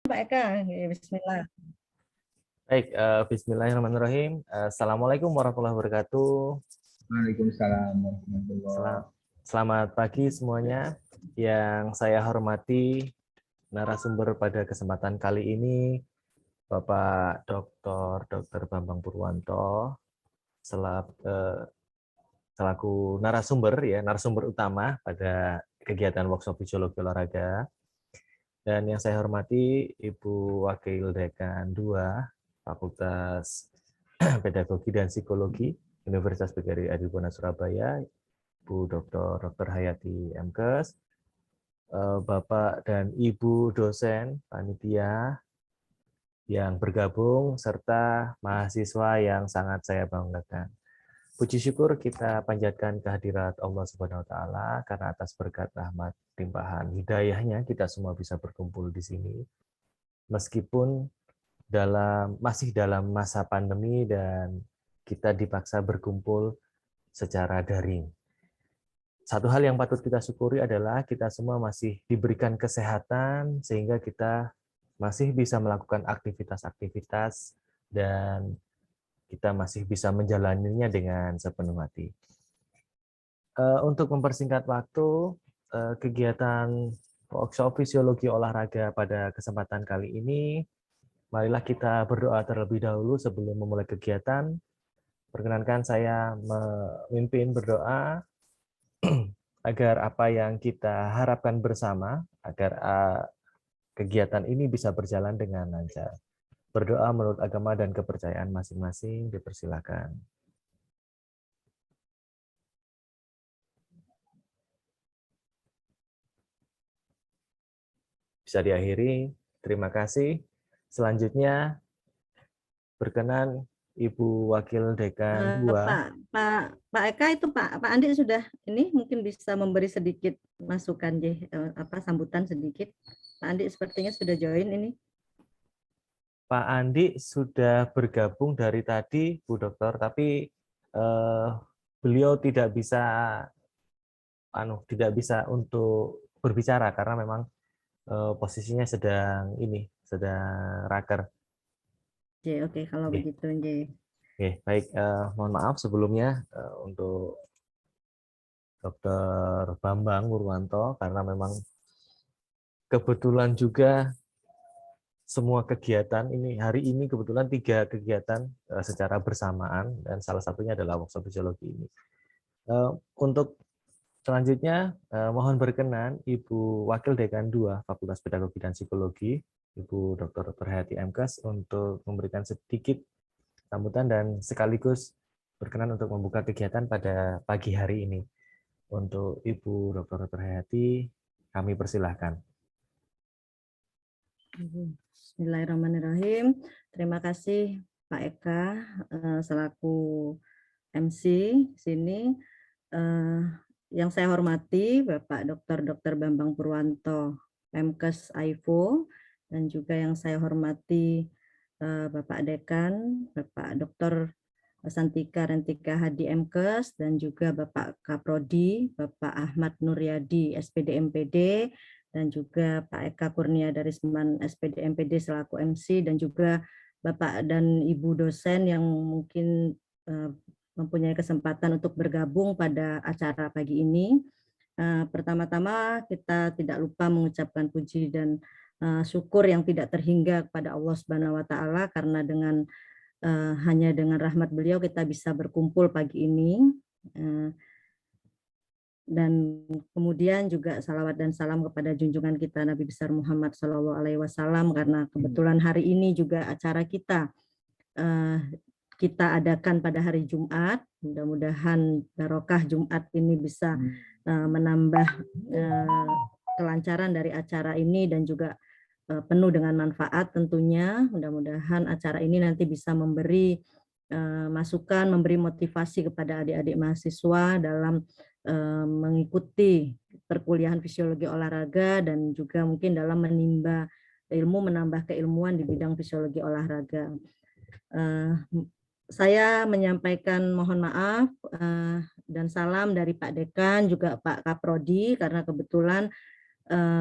Pak Eka, Bismillah. Baik, Bismillahirrahmanirrahim. Assalamualaikum warahmatullahi wabarakatuh. Waalaikumsalam warahmatullahi. Selamat pagi semuanya. Yang saya hormati narasumber pada kesempatan kali ini, Bapak Dr. Bambang Purwanto, selaku narasumber utama pada kegiatan workshop fisiologi olahraga. Dan yang saya hormati Ibu Wakil Dekan 2 Fakultas Pedagogi dan Psikologi Universitas PGRI Adipura Surabaya, Bu Dr. Hayati MKes, Bapak dan Ibu dosen panitia yang bergabung, serta mahasiswa yang sangat saya banggakan. Puji syukur kita panjatkan kehadirat Allah Subhanahu wa taala karena atas berkat rahmat limpahan hidayahnya kita semua bisa berkumpul di sini. Meskipun masih dalam masa pandemi dan kita dipaksa berkumpul secara daring. Satu hal yang patut kita syukuri adalah kita semua masih diberikan kesehatan sehingga kita masih bisa melakukan aktivitas-aktivitas dan kita masih bisa menjalaninya dengan sepenuh hati. Untuk mempersingkat waktu, kegiatan workshop fisiologi olahraga pada kesempatan kali ini, marilah kita berdoa terlebih dahulu sebelum memulai kegiatan. Perkenankan saya memimpin berdoa agar apa yang kita harapkan bersama, agar kegiatan ini bisa berjalan dengan lancar. Berdoa menurut agama dan kepercayaan masing-masing, dipersilakan. Bisa diakhiri. Terima kasih. Selanjutnya, berkenan Ibu Wakil Dekan 2. Pak Eka itu Pak Andi sudah ini mungkin bisa memberi sedikit masukan sambutan sedikit. Pak Andi sepertinya sudah join ini. Pak Andi sudah bergabung dari tadi, Bu Dokter, tapi beliau tidak bisa untuk berbicara karena memang posisinya sedang raker. Oke, kalau begitu, Oke, baik. Mohon maaf sebelumnya untuk Dr. Bambang Purwanto karena memang kebetulan juga semua kegiatan ini hari ini kebetulan 3 kegiatan secara bersamaan dan salah satunya adalah workshop fisiologi ini. Untuk selanjutnya mohon berkenan Ibu Wakil Dekan 2 Fakultas Pedagogi dan Psikologi, Ibu Dr. Hayati MKes untuk memberikan sedikit sambutan dan sekaligus berkenan untuk membuka kegiatan pada pagi hari ini. Untuk Ibu Dr. Hayati, kami persilahkan. Bismillahirrahmanirrahim. Terima kasih Pak Eka selaku MC sini. Yang saya hormati Bapak Dr. Bambang Purwanto, MKes AIFO, dan juga yang saya hormati Bapak Dekan, Bapak Dr. Santika Rentika Hadi MKes, dan juga Bapak Kaprodi, Bapak Ahmad Nuryadi SPD MPD, dan juga Pak Eka Kurnia Darisman SPD MPD selaku MC, dan juga Bapak dan Ibu dosen yang mungkin mempunyai kesempatan untuk bergabung pada acara pagi ini. Pertama-tama kita tidak lupa mengucapkan puji dan syukur yang tidak terhingga kepada Allah Subhanahu wa taala karena hanya dengan rahmat beliau kita bisa berkumpul pagi ini. Dan kemudian juga salawat dan salam kepada junjungan kita Nabi besar Muhammad SAW karena kebetulan hari ini juga acara kita adakan pada hari Jumat. Mudah-mudahan barokah Jumat ini bisa menambah kelancaran dari acara ini dan juga penuh dengan manfaat tentunya. Mudah-mudahan acara ini nanti bisa memberi masukan, memberi motivasi kepada adik-adik mahasiswa dalam mengikuti perkuliahan fisiologi olahraga dan juga mungkin dalam menambah keilmuan di bidang fisiologi olahraga. Saya menyampaikan mohon maaf dan salam dari Pak Dekan juga Pak Kaprodi karena kebetulan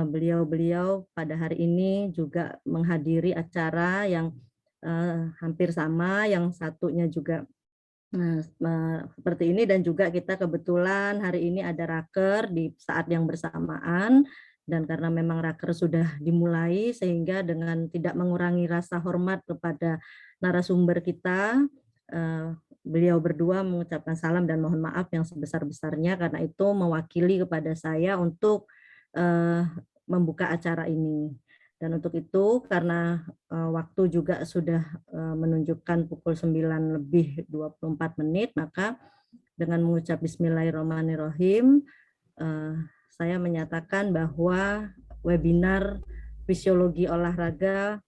beliau-beliau pada hari ini juga menghadiri acara yang hampir sama, yang satunya juga seperti ini, dan juga kita kebetulan hari ini ada raker di saat yang bersamaan, dan karena memang raker sudah dimulai sehingga dengan tidak mengurangi rasa hormat kepada narasumber kita, beliau berdua mengucapkan salam dan mohon maaf yang sebesar-besarnya karena itu mewakili kepada saya untuk membuka acara ini. Dan untuk itu karena waktu juga sudah menunjukkan pukul 9:24, maka dengan mengucap Bismillahirrahmanirrahim, saya menyatakan bahwa webinar fisiologi olahraga,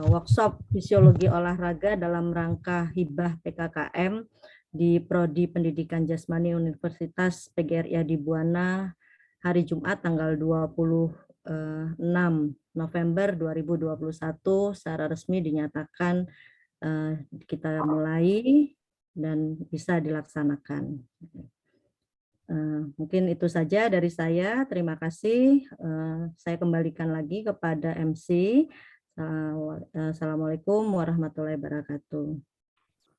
workshop fisiologi olahraga dalam rangka hibah PKKM di Prodi Pendidikan Jasmani Universitas PGRI Adi Buana hari Jumat tanggal 26 November 2021 secara resmi dinyatakan kita mulai dan bisa dilaksanakan. Mungkin itu saja dari saya. Terima kasih. Saya kembalikan lagi kepada MC. Assalamualaikum warahmatullahi wabarakatuh.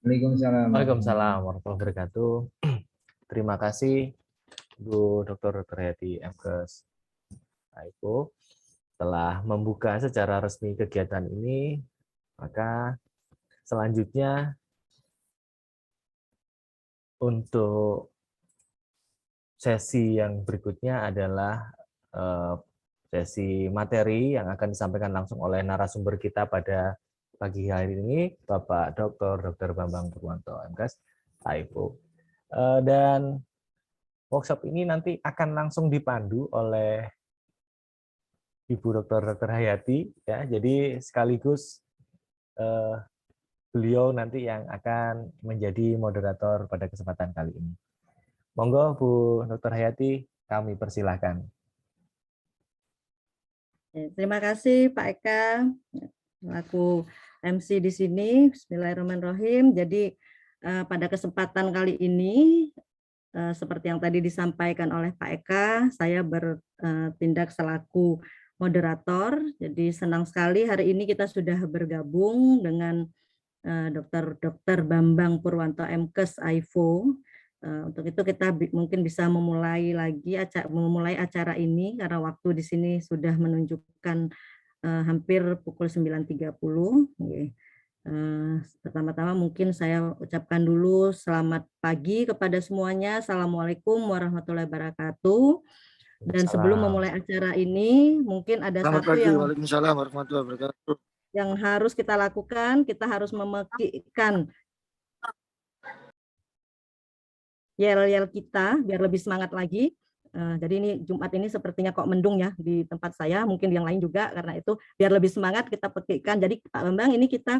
Waalaikumsalam. Waalaikumsalam warahmatullahi wabarakatuh. Terima kasih Bu Dr. Hayati MKes AIFO telah membuka secara resmi kegiatan ini. Maka selanjutnya untuk sesi yang berikutnya adalah sesi materi yang akan disampaikan langsung oleh narasumber kita pada pagi hari ini, Bapak Dr. Bambang Purwanto MKes AIFO. Dan workshop ini nanti akan langsung dipandu oleh Ibu Dr. Hayati, ya. Jadi sekaligus beliau nanti yang akan menjadi moderator pada kesempatan kali ini. Monggo Bu Dr. Hayati, kami persilahkan. Terima kasih Pak Eka, selaku MC di sini. Bismillahirrahmanirrahim. Jadi pada kesempatan kali ini, seperti yang tadi disampaikan oleh Pak Eka, saya bertindak selaku moderator. Jadi senang sekali hari ini kita sudah bergabung dengan Dr. Bambang Purwanto MKes AIFO. Untuk itu kita mungkin bisa memulai acara ini karena waktu di sini sudah menunjukkan hampir pukul 9.30. Pertama-tama mungkin saya ucapkan dulu selamat pagi kepada semuanya. Assalamualaikum warahmatullahi wabarakatuh. Dan sebelum memulai acara ini, mungkin ada satu yang Waalaikumsalam warahmatullahi wabarakatuh. Yang harus kita lakukan, kita harus memekikkan yel-yel kita biar lebih semangat lagi. Jadi ini Jumat ini sepertinya kok mendung ya di tempat saya, mungkin yang lain juga, karena itu biar lebih semangat kita pekikkan. Jadi Pak Bambang, ini kita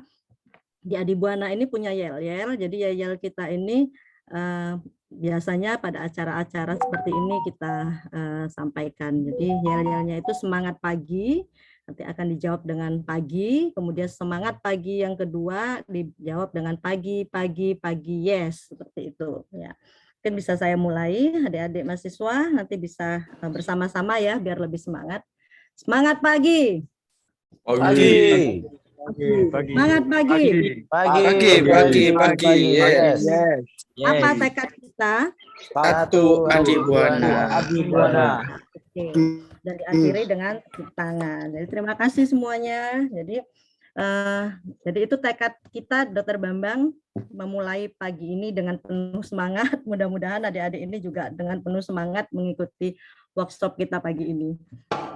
di Adi Buana ini punya yel-yel, jadi yel-yel kita ini biasanya pada acara-acara seperti ini kita sampaikan. Jadi yel-yelnya itu semangat pagi, nanti akan dijawab dengan pagi, kemudian semangat pagi yang kedua dijawab dengan pagi, pagi, pagi, yes, seperti itu. Ya. Mungkin bisa saya mulai, adik-adik mahasiswa, nanti bisa bersama-sama ya, biar lebih semangat. Semangat pagi. Pagi. Semangat pagi. Pagi. Yes. Apa tekad kita? Satu Adi Buana. Oke. Dan diakhiri dengan tepuk tangan. Jadi terima kasih semuanya. Jadi itu tekad kita, Dr. Bambang, memulai pagi ini dengan penuh semangat. Mudah-mudahan adik-adik ini juga dengan penuh semangat mengikuti workshop kita pagi ini.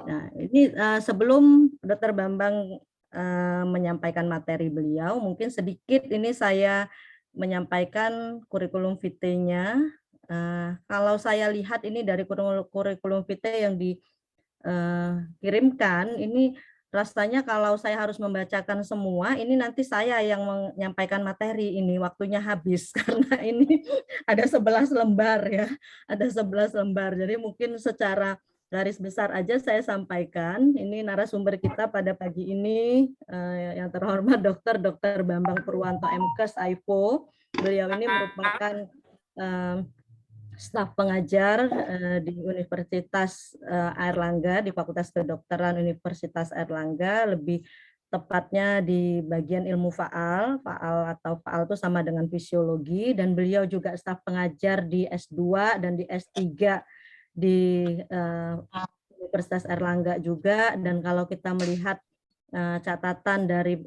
Nah, ini sebelum Dr. Bambang menyampaikan materi beliau, mungkin sedikit ini saya menyampaikan kurikulum vitae-nya. Kalau saya lihat ini dari kurikulum vitae yang dikirimkan, ini rasanya kalau saya harus membacakan semua, ini nanti saya yang menyampaikan materi, ini waktunya habis karena ini ada 11 lembar ya, ada 11 lembar. Jadi mungkin secara garis besar aja saya sampaikan. Ini narasumber kita pada pagi ini yang terhormat Dr. Bambang Purwanto MKes AIFO. Beliau ini merupakan staf pengajar di Universitas Airlangga, di Fakultas Kedokteran Universitas Airlangga, lebih tepatnya di bagian ilmu faal. Faal atau faal itu sama dengan fisiologi, dan beliau juga staf pengajar di S2 dan di S3 di Universitas Airlangga juga. Dan kalau kita melihat catatan dari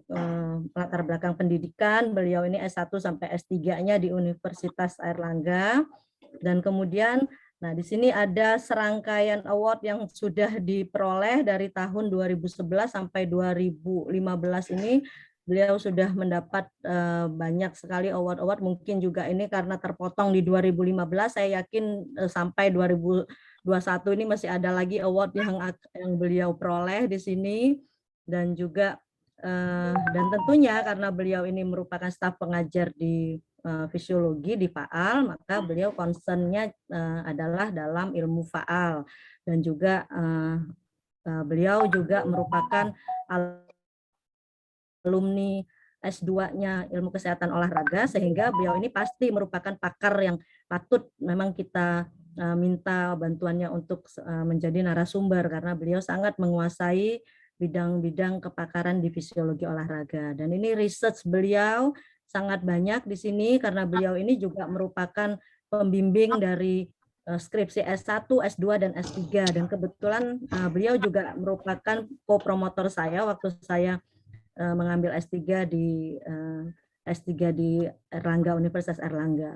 latar belakang pendidikan, beliau ini S1 sampai S3-nya di Universitas Airlangga. Dan kemudian, nah di sini ada serangkaian award yang sudah diperoleh dari tahun 2011 sampai 2015 ini. Beliau sudah mendapat banyak sekali award-award, mungkin juga ini karena terpotong di 2015, saya yakin sampai 2021 ini masih ada lagi award yang beliau peroleh di sini. Dan juga dan tentunya karena beliau ini merupakan staf pengajar di fisiologi di faal, maka beliau concernnya adalah dalam ilmu faal, dan juga beliau juga merupakan alumni S2-nya ilmu kesehatan olahraga, sehingga beliau ini pasti merupakan pakar yang patut memang kita minta bantuannya untuk menjadi narasumber, karena beliau sangat menguasai bidang-bidang kepakaran di fisiologi olahraga. Dan ini research beliau sangat banyak di sini, karena beliau ini juga merupakan pembimbing dari skripsi S1, S2, dan S3. Dan kebetulan beliau juga merupakan co-promotor saya waktu saya mengambil S3 di Erlangga, Universitas Erlangga.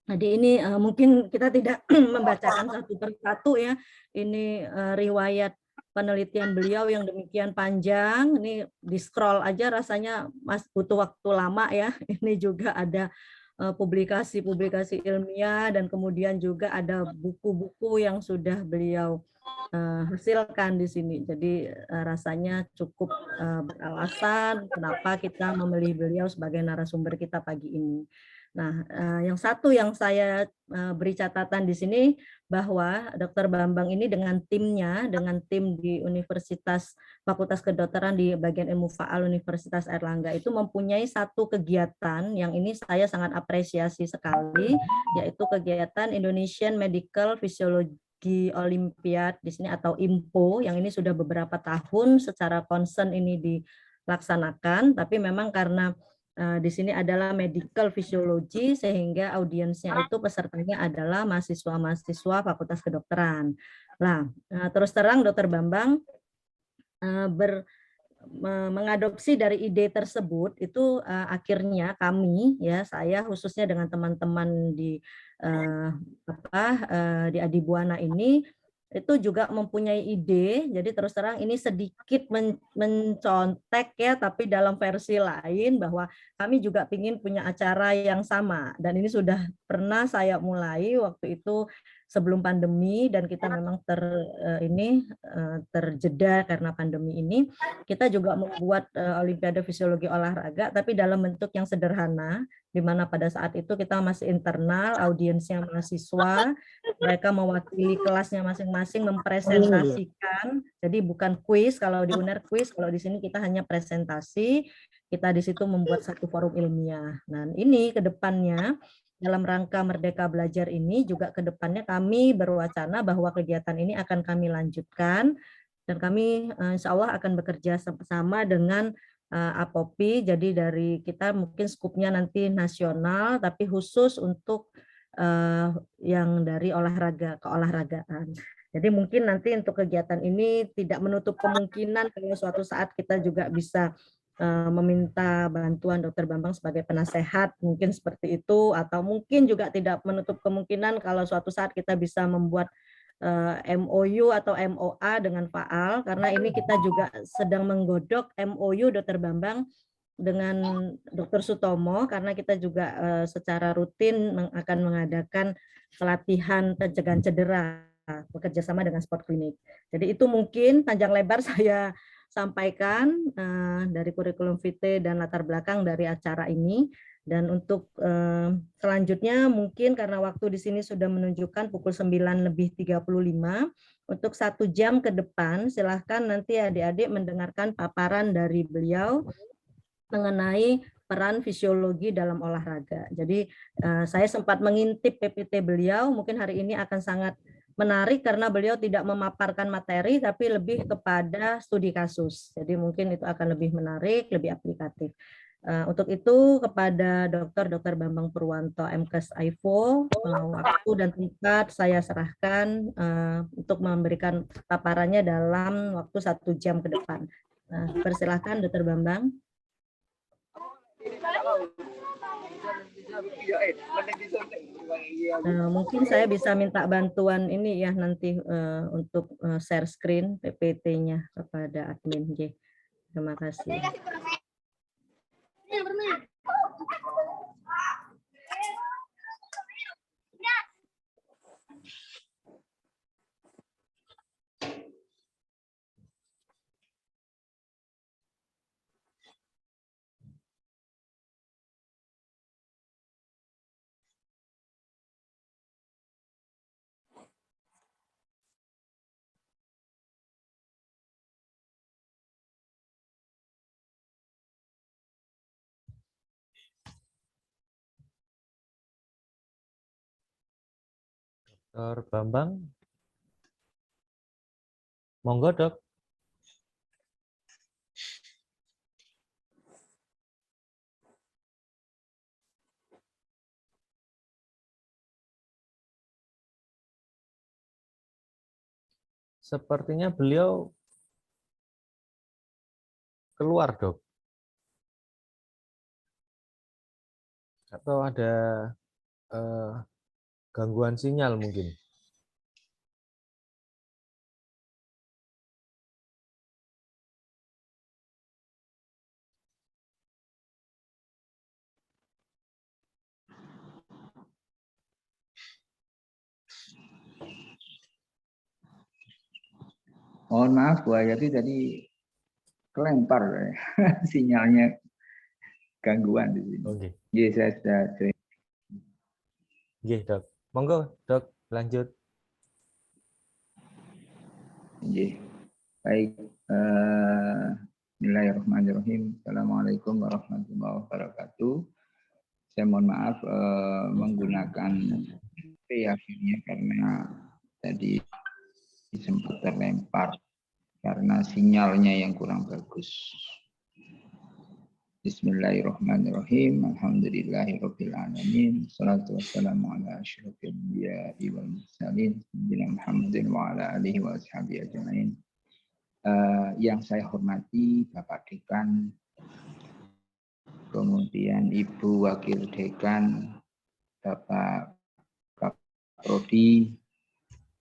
Jadi ini mungkin kita tidak membacakan satu persatu ya. Ini riwayat penelitian beliau yang demikian panjang. Ini di scroll aja rasanya butuh waktu lama ya. Ini juga ada publikasi-publikasi ilmiah, dan kemudian juga ada buku-buku yang sudah beliau hasilkan di sini. Jadi rasanya cukup beralasan kenapa kita memilih beliau sebagai narasumber kita pagi ini. Nah, yang satu yang saya beri catatan di sini, bahwa Dr. Bambang ini dengan timnya, dengan tim di Universitas Fakultas Kedokteran di bagian ilmu faal Universitas Airlangga itu mempunyai satu kegiatan yang ini saya sangat apresiasi sekali, yaitu kegiatan Indonesian Medical Physiology Olympiad di sini atau IMPO, yang ini sudah beberapa tahun secara concern ini dilaksanakan, tapi memang karena di sini adalah medical physiology, sehingga audiensnya itu pesertanya adalah mahasiswa-mahasiswa Fakultas Kedokteran. Nah, terus terang Dr. Bambang mengadopsi dari ide tersebut itu akhirnya kami ya, saya khususnya dengan teman-teman di di Adibuana ini itu juga mempunyai ide. Jadi terus terang ini sedikit mencontek ya, tapi dalam versi lain, bahwa kami juga ingin punya acara yang sama, dan ini sudah pernah saya mulai waktu itu sebelum pandemi, dan kita memang terjeda karena pandemi ini. Kita juga membuat Olimpiade Fisiologi Olahraga, tapi dalam bentuk yang sederhana, di mana pada saat itu kita masih internal, audiensnya mahasiswa, mereka mewakili kelasnya masing-masing mempresentasikan. Jadi bukan kuis, kalau di UNER kuis, kalau di sini kita hanya presentasi. Kita di situ membuat satu forum ilmiah. Nah, ini ke depannya dalam rangka Merdeka Belajar ini juga ke depannya kami berwacana bahwa kegiatan ini akan kami lanjutkan, dan kami insya Allah akan bekerja sama dengan APOPI. Jadi dari kita mungkin skupnya nanti nasional, tapi khusus untuk yang dari olahraga keolahragaan. Jadi mungkin nanti untuk kegiatan ini tidak menutup kemungkinan kalau suatu saat kita juga bisa meminta bantuan Dr. Bambang sebagai penasehat, mungkin seperti itu, atau mungkin juga tidak menutup kemungkinan kalau suatu saat kita bisa membuat MOU atau MOA dengan Faal, karena ini kita juga sedang menggodok MOU Dr. Bambang dengan Dr. Sutomo, karena kita juga secara rutin akan mengadakan pelatihan pencegahan cedera bekerja sama dengan Sport Clinic. Jadi itu mungkin panjang lebar saya sampaikan dari kurikulum vitae dan latar belakang dari acara ini. Dan untuk selanjutnya mungkin karena waktu di sini sudah menunjukkan pukul 9:35, untuk 1 jam ke depan silahkan nanti adik-adik mendengarkan paparan dari beliau mengenai peran fisiologi dalam olahraga. Jadi saya sempat mengintip PPT beliau, mungkin hari ini akan sangat menarik karena beliau tidak memaparkan materi tapi lebih kepada studi kasus. Jadi mungkin itu akan lebih menarik, lebih aplikatif. Untuk itu kepada Dr. Bambang Purwanto MKes AIFO, waktu dan tempat saya serahkan untuk memberikan paparannya dalam waktu 1 jam ke depan. Persilahkan Dr. Bambang. Mungkin saya bisa minta bantuan ini ya nanti untuk share screen PPT-nya kepada admin. Terima kasih. Dr. Bambang, monggo Dok. Sepertinya beliau keluar Dok. Atau ada gangguan sinyal mungkin. Mohon maaf Bu Hayati tadi kelempar sinyalnya, gangguan di sini. Oke. Iya, saya sudah Oke, Dok. Monggo Dok, lanjut. iya. Baik. Bismillahirrahmanirrahim. Assalamualaikum warahmatullahi wabarakatuh. Saya mohon maaf menggunakan HP akhirnya karena tadi sempat terlempar karena sinyalnya yang kurang bagus. Bismillahirrahmanirrahim. Alhamdulillahirabbil alamin. Shalatu wassalamu ala asyrofil anbiya'i wal mursalin sayyidina Muhammadin wa ala alihi wa ashabihi ajmain. Yang saya hormati Bapak Dekan, kemudian Ibu Wakil Dekan, Bapak Kaprodi,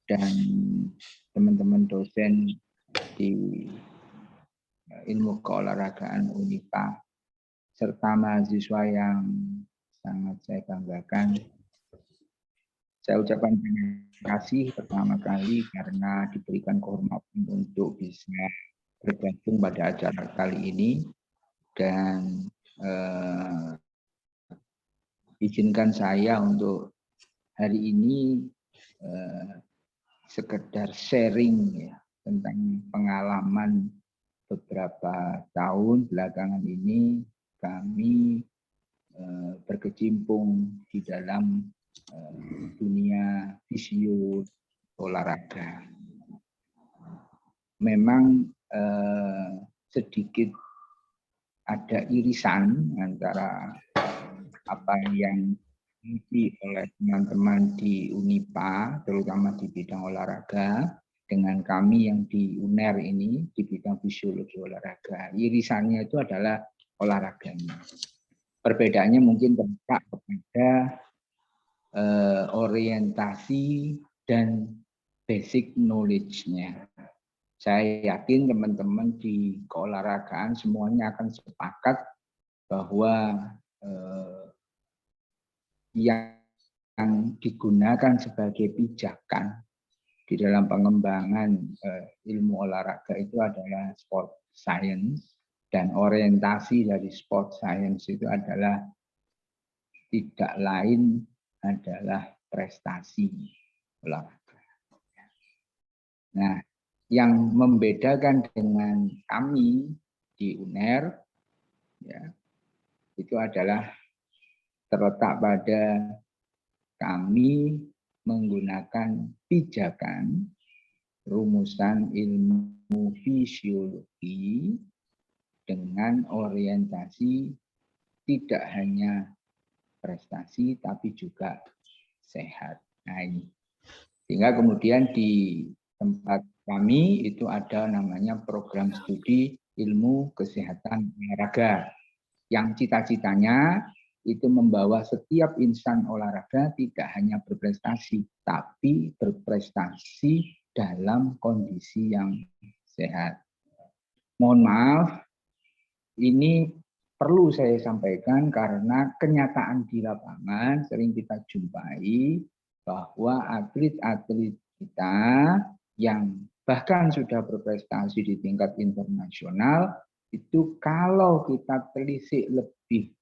dan teman-teman dosen di ilmu keolahragaan UNIPA, serta mahasiswa yang sangat saya banggakan. Saya ucapkan terima kasih pertama kali karena diberikan kehormatan untuk bisa bergabung pada acara kali ini, dan izinkan saya untuk hari ini sekedar sharing ya, tentang pengalaman beberapa tahun belakangan ini kami berkecimpung di dalam dunia fisio olahraga. Memang sedikit ada irisan antara apa yang dimiliki oleh teman-teman di UNIPA, terutama di bidang olahraga, dengan kami yang di UNER ini, di bidang fisiologi olahraga. Irisannya itu adalah olahraganya. Perbedaannya mungkin terletak kepada orientasi dan basic knowledge-nya. Saya yakin teman-teman di keolahragaan semuanya akan sepakat bahwa yang digunakan sebagai pijakan di dalam pengembangan ilmu olahraga itu adalah sport science, dan orientasi dari sport science itu adalah tidak lain adalah prestasi olahraga. Nah, yang membedakan dengan kami di UNER ya, itu adalah terletak pada kami menggunakan pijakan rumusan ilmu fisiologi dengan orientasi tidak hanya prestasi tapi juga sehat. Nah, ini. Sehingga kemudian di tempat kami itu ada namanya program studi ilmu kesehatan olahraga yang cita-citanya itu membawa setiap insan olahraga tidak hanya berprestasi tapi berprestasi dalam kondisi yang sehat. Mohon maaf, ini perlu saya sampaikan karena kenyataan di lapangan sering kita jumpai bahwa atlet-atlet kita yang bahkan sudah berprestasi di tingkat internasional itu kalau kita telisik lebih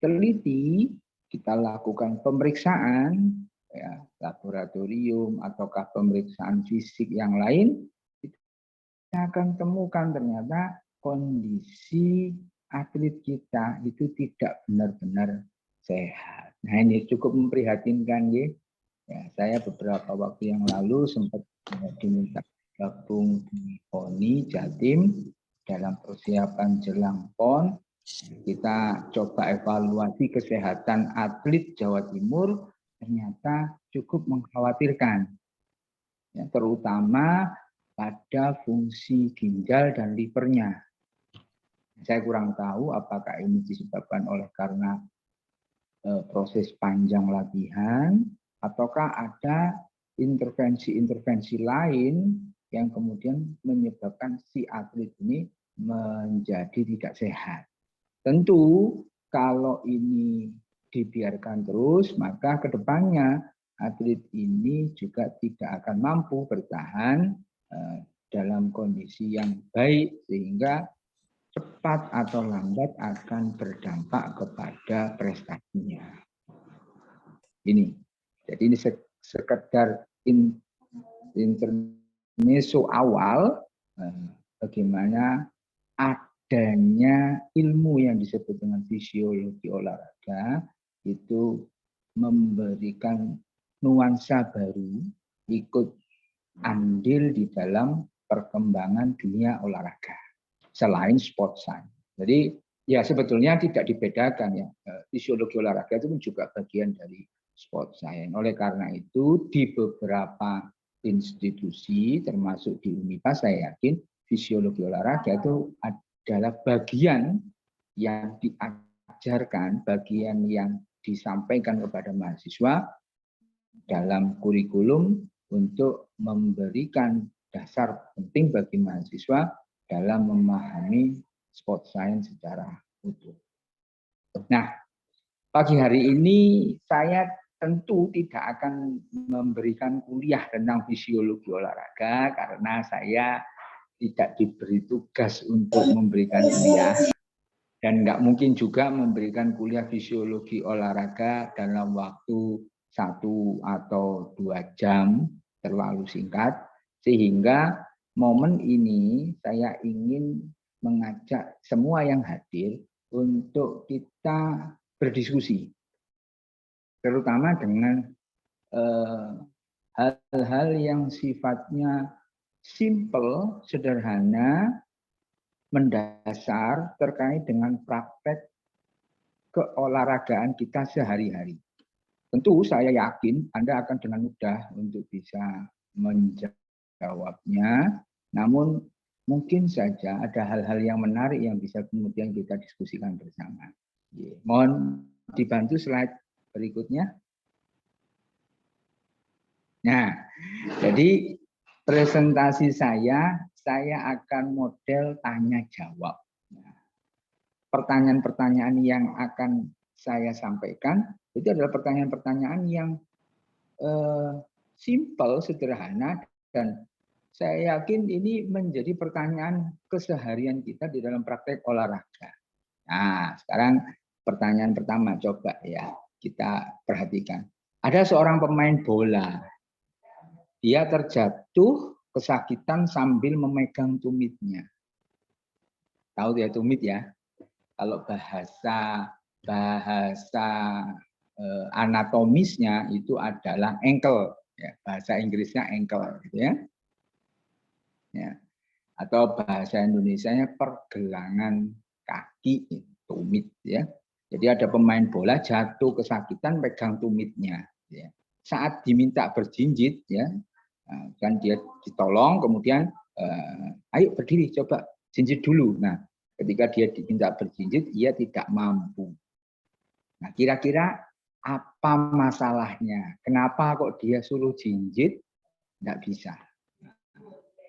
teliti, kita lakukan pemeriksaan ya, laboratorium ataukah pemeriksaan fisik yang lain, kita akan temukan ternyata kondisi atlet kita itu tidak benar-benar sehat. Nah, ini cukup memprihatinkan ya. Ya, saya beberapa waktu yang lalu sempat diminta gabung di PONI Jatim dalam persiapan jelang PON. Kita coba evaluasi kesehatan atlet Jawa Timur, ternyata cukup mengkhawatirkan. Ya, terutama pada fungsi ginjal dan livernya. Saya kurang tahu apakah ini disebabkan oleh karena proses panjang latihan, ataukah ada intervensi-intervensi lain yang kemudian menyebabkan si atlet ini menjadi tidak sehat. Tentu kalau ini dibiarkan terus, maka ke depannya atlet ini juga tidak akan mampu bertahan dalam kondisi yang baik, sehingga cepat atau lambat akan berdampak kepada prestasinya. Ini, jadi ini sekedar intermezzo awal bagaimana adanya ilmu yang disebut dengan fisiologi olahraga itu memberikan nuansa baru ikut andil di dalam perkembangan dunia olahraga selain sport science. Jadi ya sebetulnya tidak dibedakan ya, fisiologi olahraga itu juga bagian dari sport science. Oleh karena itu di beberapa institusi termasuk di Unipa saya yakin fisiologi olahraga itu adalah bagian yang diajarkan, bagian yang disampaikan kepada mahasiswa dalam kurikulum untuk memberikan dasar penting bagi mahasiswa dalam memahami sport science secara utuh. Nah, pagi hari ini saya tentu tidak akan memberikan kuliah tentang fisiologi olahraga karena saya tidak diberi tugas untuk memberikan kuliah dan nggak mungkin juga memberikan kuliah fisiologi olahraga dalam waktu 1 atau 2 jam terlalu singkat, sehingga momen ini saya ingin mengajak semua yang hadir untuk kita berdiskusi, terutama dengan hal-hal yang sifatnya simple, sederhana, mendasar terkait dengan praktek keolahragaan kita sehari-hari. Tentu saya yakin Anda akan dengan mudah untuk bisa menjawabnya, namun mungkin saja ada hal-hal yang menarik yang bisa kemudian kita diskusikan bersama. Mohon dibantu slide berikutnya. Nah, jadi presentasi saya akan model tanya jawab. Pertanyaan-pertanyaan yang akan saya sampaikan itu adalah pertanyaan-pertanyaan yang simple, sederhana, dan saya yakin ini menjadi pertanyaan keseharian kita di dalam praktek olahraga. Nah, sekarang pertanyaan pertama, coba ya kita perhatikan. Ada seorang pemain bola, dia terjatuh kesakitan sambil memegang tumitnya. Tahu ya tumit ya? Kalau bahasa bahasa anatomisnya itu adalah ankle, ya, bahasa Inggrisnya ankle, gitu ya. Ya. Atau bahasa Indonesianya pergelangan kaki, tumit, ya. Jadi ada pemain bola jatuh kesakitan pegang tumitnya, ya. Saat diminta berjinjit, ya, kan dia ditolong, kemudian ayo berdiri, coba jinjit dulu. Nah, ketika dia diminta berjinjit, ia tidak mampu. Nah, kira-kira apa masalahnya? Kenapa kok dia suruh jinjit? Nggak bisa.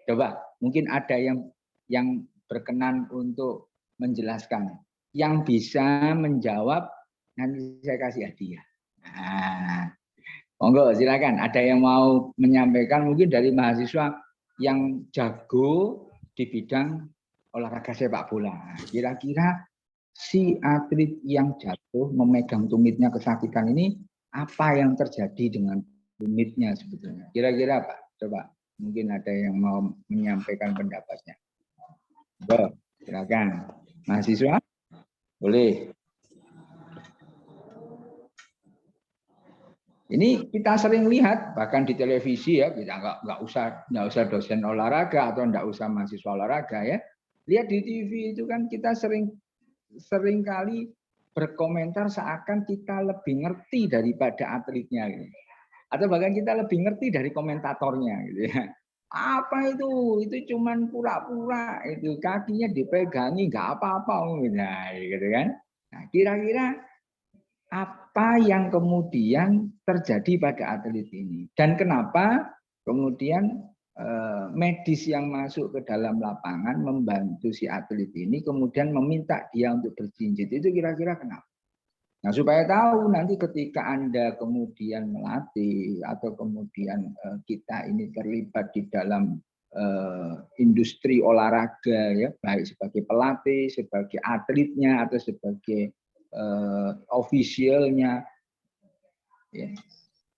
Coba, mungkin ada yang berkenan untuk menjelaskan. Yang bisa menjawab, nanti saya kasih hadiah. Nah, monggo silakan. Ada yang mau menyampaikan mungkin dari mahasiswa yang jago di bidang olahraga sepak bola. Kira-kira si atlet yang jatuh memegang tumitnya kesakitan ini, apa yang terjadi dengan tumitnya sebetulnya? Kira-kira Pak, coba mungkin ada yang mau menyampaikan pendapatnya. Silakan. Mahasiswa, boleh. Ini kita sering lihat bahkan di televisi ya, kita nggak usah dosen olahraga atau nggak usah mahasiswa olahraga ya. Lihat di TV itu kan kita sering kali berkomentar seakan kita lebih ngerti daripada atletnya gitu. Atau bahkan kita lebih ngerti dari komentatornya gitu ya. Apa itu cuman pura-pura, itu kakinya dipegangi nggak apa-apa gitu kan. Nah, kira-kira apa yang kemudian terjadi pada atlet ini dan kenapa kemudian medis yang masuk ke dalam lapangan membantu si atlet ini kemudian meminta dia untuk berjinjit, itu kira-kira kenapa? Nah, supaya tahu nanti ketika Anda kemudian melatih atau kemudian kita ini terlibat di dalam industri olahraga ya, baik sebagai pelatih, sebagai atletnya atau sebagai officialnya ya.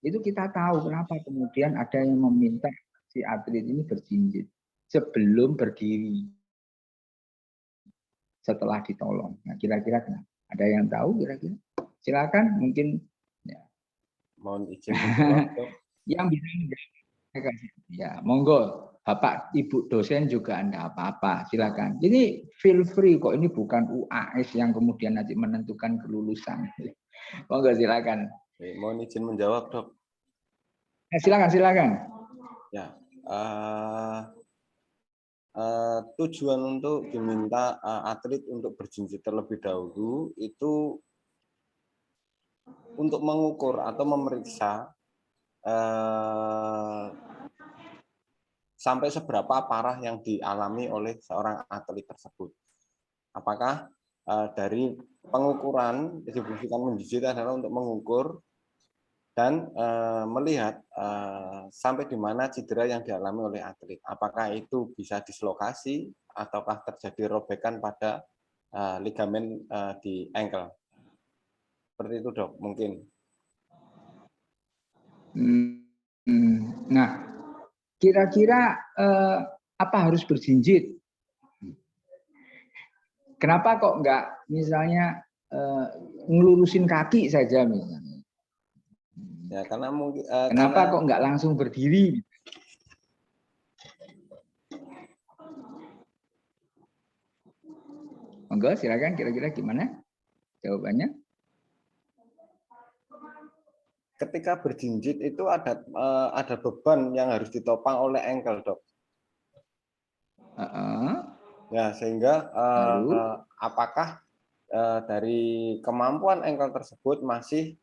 Itu kita tahu kenapa kemudian ada yang meminta si atlet ini berjinjit sebelum berdiri setelah ditolong. Nah, kira-kira kenapa? Ada yang tahu kira-kira? Silakan mungkin ya. Mohon izin menjawab, Dok. Yang bisa ya, monggo. Bapak Ibu dosen juga Anda apa-apa, silakan. Ini feel free kok, ini bukan UAS yang kemudian nanti menentukan kelulusan. Monggo silakan. Mohon izin menjawab, Dok. Silakan. Ya, tujuan untuk diminta atlet untuk berjinjit terlebih dahulu itu untuk mengukur atau memeriksa sampai seberapa parah yang dialami oleh seorang atlet tersebut. Apakah dari pengukuran difungsikan menjinjit adalah untuk mengukur dan melihat sampai di mana cedera yang dialami oleh atlet. Apakah itu bisa dislokasi ataukah terjadi robekan pada ligamen di ankle. Seperti itu, Dok, mungkin. Nah, kira-kira apa harus berjinjit? Kenapa kok enggak misalnya ngelurusin kaki saja misalnya? Ya, karena mungkin kenapa kok enggak langsung berdiri? Monggo silakan, kira-kira gimana jawabannya? Ketika berjinjit itu ada beban yang harus ditopang oleh ankle, Dok. Ya, sehingga apakah dari kemampuan ankle tersebut masih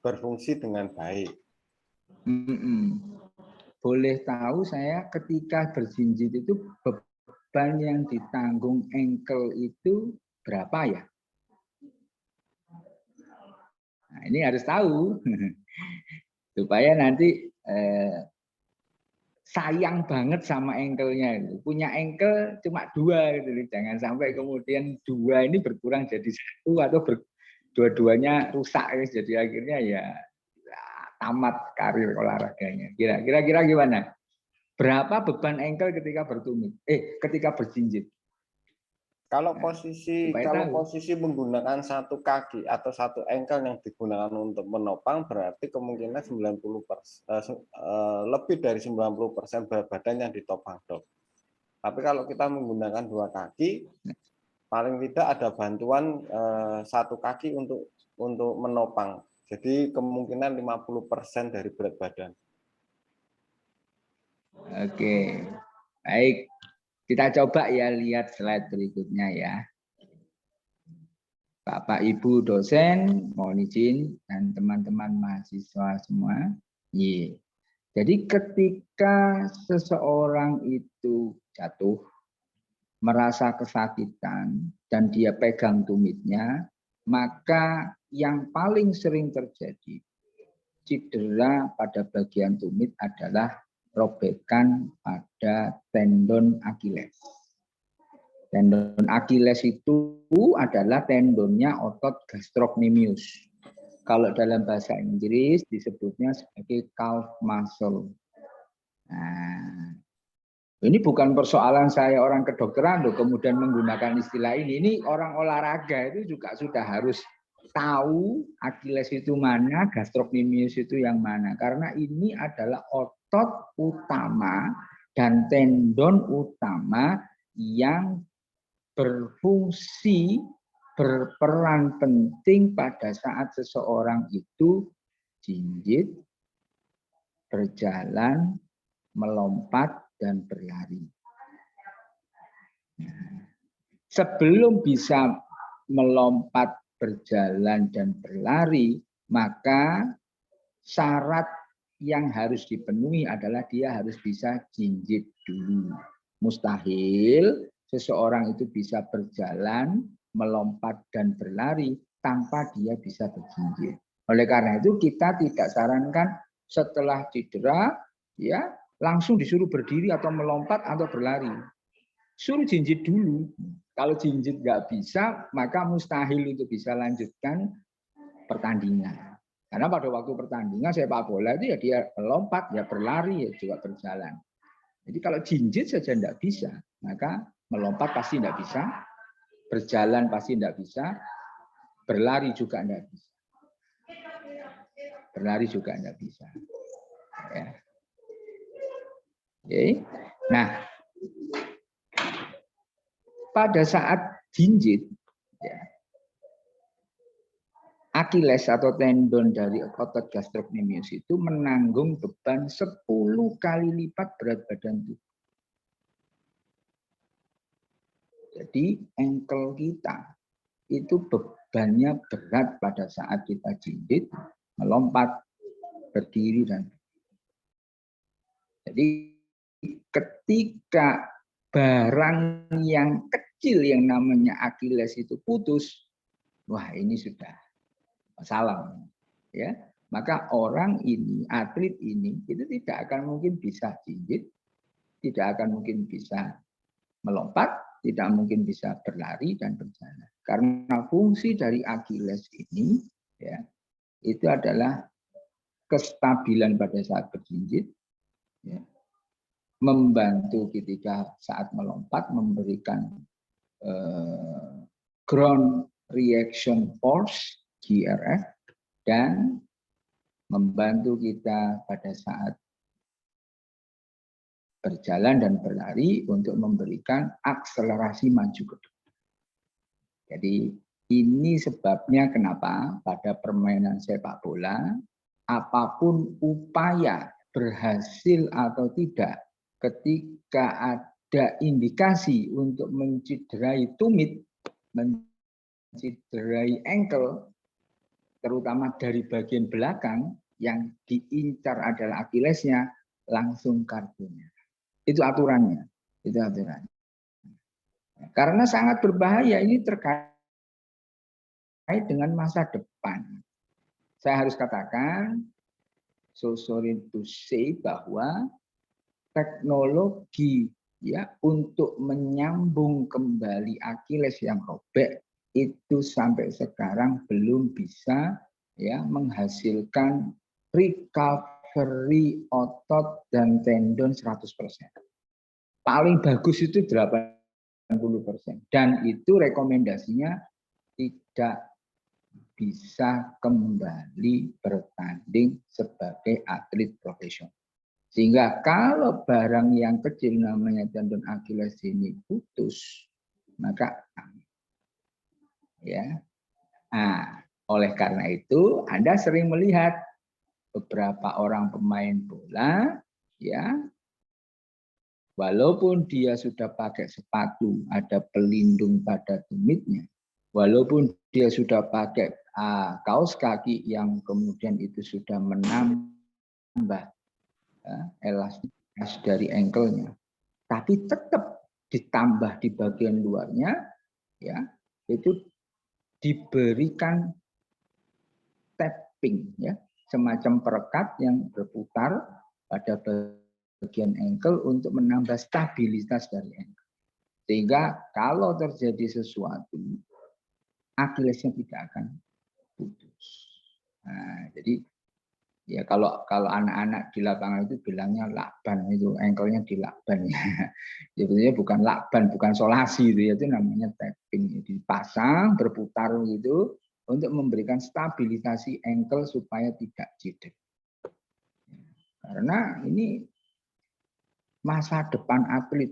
berfungsi dengan baik? Boleh tahu saya ketika berjinjit itu beban yang ditanggung ankle itu berapa ya? Nah, ini harus tahu supaya nanti sayang banget sama ankle-nya itu. Punya ankle cuma 2 gitu. Jangan sampai kemudian 2 ini berkurang jadi 1 atau dua-duanya rusak jadi akhirnya ya tamat karir olahraganya. Kira-kira gimana? Berapa beban ankle ketika bertumit? Ketika berjinjit? Kalau Nah, posisi supaya tahu. menggunakan satu kaki atau satu ankle yang digunakan untuk menopang, berarti kemungkinan 90% lebih dari 90% berat badan yang ditopang, Dok. Tapi kalau kita menggunakan dua kaki, paling tidak ada bantuan satu kaki untuk menopang. Jadi kemungkinan 50% dari berat badan. Oke, baik. Kita coba ya lihat slide berikutnya ya. Bapak Ibu dosen, mohon izin, dan teman-teman mahasiswa semua. Iya. Jadi ketika seseorang itu jatuh, merasa kesakitan, dan dia pegang tumitnya, maka yang paling sering terjadi cedera pada bagian tumit adalah robekan pada tendon Achilles. Tendon Achilles itu adalah tendonnya otot gastrocnemius. Kalau dalam bahasa Inggris disebutnya sebagai calf muscle. Nah, ini bukan persoalan saya orang kedokteran loh, kemudian menggunakan istilah ini. Ini orang olahraga itu juga sudah harus tahu Achilles itu mana, gastrocnemius itu yang mana. Karena ini adalah otot utama dan tendon utama yang berfungsi, berperan penting pada saat seseorang itu jinjit, berjalan, melompat, dan berlari. Nah, sebelum bisa melompat, berjalan, dan berlari, maka syarat yang harus dipenuhi adalah dia harus bisa jinjit dulu. Mustahil seseorang itu bisa berjalan, melompat, dan berlari tanpa dia bisa berjinjit. Oleh karena itu kita tidak sarankan setelah cedera ya langsung disuruh berdiri atau melompat atau berlari. Suruh jinjit dulu. Kalau jinjit nggak bisa, maka mustahil untuk bisa lanjutkan pertandingan. Karena pada waktu pertandingan sepak bola itu ya dia melompat, ya berlari, ya juga berjalan. Jadi kalau jinjit saja tidak bisa, maka melompat pasti tidak bisa, berjalan pasti tidak bisa, berlari juga tidak bisa. Berlari juga tidak bisa. Ya. Oke. Nah, pada saat jinjit, ya, Achilles atau tendon dari otot gastrocnemius itu menanggung beban 10 kali lipat berat badan tubuh. Jadi ankle kita itu bebannya berat pada saat kita jinjit, melompat, berdiri, dan jadi ketika barang yang kecil yang namanya Achilles itu putus, wah ini sudah masalah, ya. Maka orang ini, atlet ini, itu tidak akan mungkin bisa jinjit, tidak akan mungkin bisa melompat, tidak mungkin bisa berlari dan berjalan. Karena fungsi dari Achilles ini, ya, itu adalah kestabilan pada saat berjinjit, ya, membantu ketika saat melompat, memberikan ground reaction force (GRF) dan membantu kita pada saat berjalan dan berlari untuk memberikan akselerasi maju ke depan. Jadi ini sebabnya kenapa pada permainan sepak bola apapun upaya berhasil atau tidak ketika ada indikasi untuk mencederai tumit, mencederai ankle, terutama dari bagian belakang yang diincar adalah Achillesnya, langsung kartunya. Itu aturannya. Itu aturannya. Karena sangat berbahaya, ini terkait dengan masa depan. Saya harus katakan, so sorry to say, bahwa teknologi ya untuk menyambung kembali Achilles yang robek itu sampai sekarang belum bisa ya menghasilkan recovery otot dan tendon 100%. Paling bagus itu 80%. 90%. Dan itu rekomendasinya tidak bisa kembali bertanding sebagai atlet profesional. Sehingga kalau barang yang kecil namanya tendon Achilles ini putus, maka ya. Nah, oleh karena itu Anda sering melihat beberapa orang pemain bola ya, walaupun dia sudah pakai sepatu, ada pelindung pada tumitnya, walaupun dia sudah pakai kaos kaki yang kemudian itu sudah menambah elastis dari ankle-nya, tapi tetap ditambah di bagian luarnya, ya, itu diberikan tapping, ya, semacam perekat yang berputar pada bagian ankle untuk menambah stabilitas dari ankle. Sehingga kalau terjadi sesuatu, Achillesnya tidak akan putus. Nah, jadi ya kalau anak-anak di lapangan itu bilangnya lakban, itu ankle-nya dilakban ya. Sebetulnya bukan lakban, bukan solasi itu namanya tapping. Dipasang, berputar gitu untuk memberikan stabilisasi ankle supaya tidak cedek. Karena ini masa depan atlet.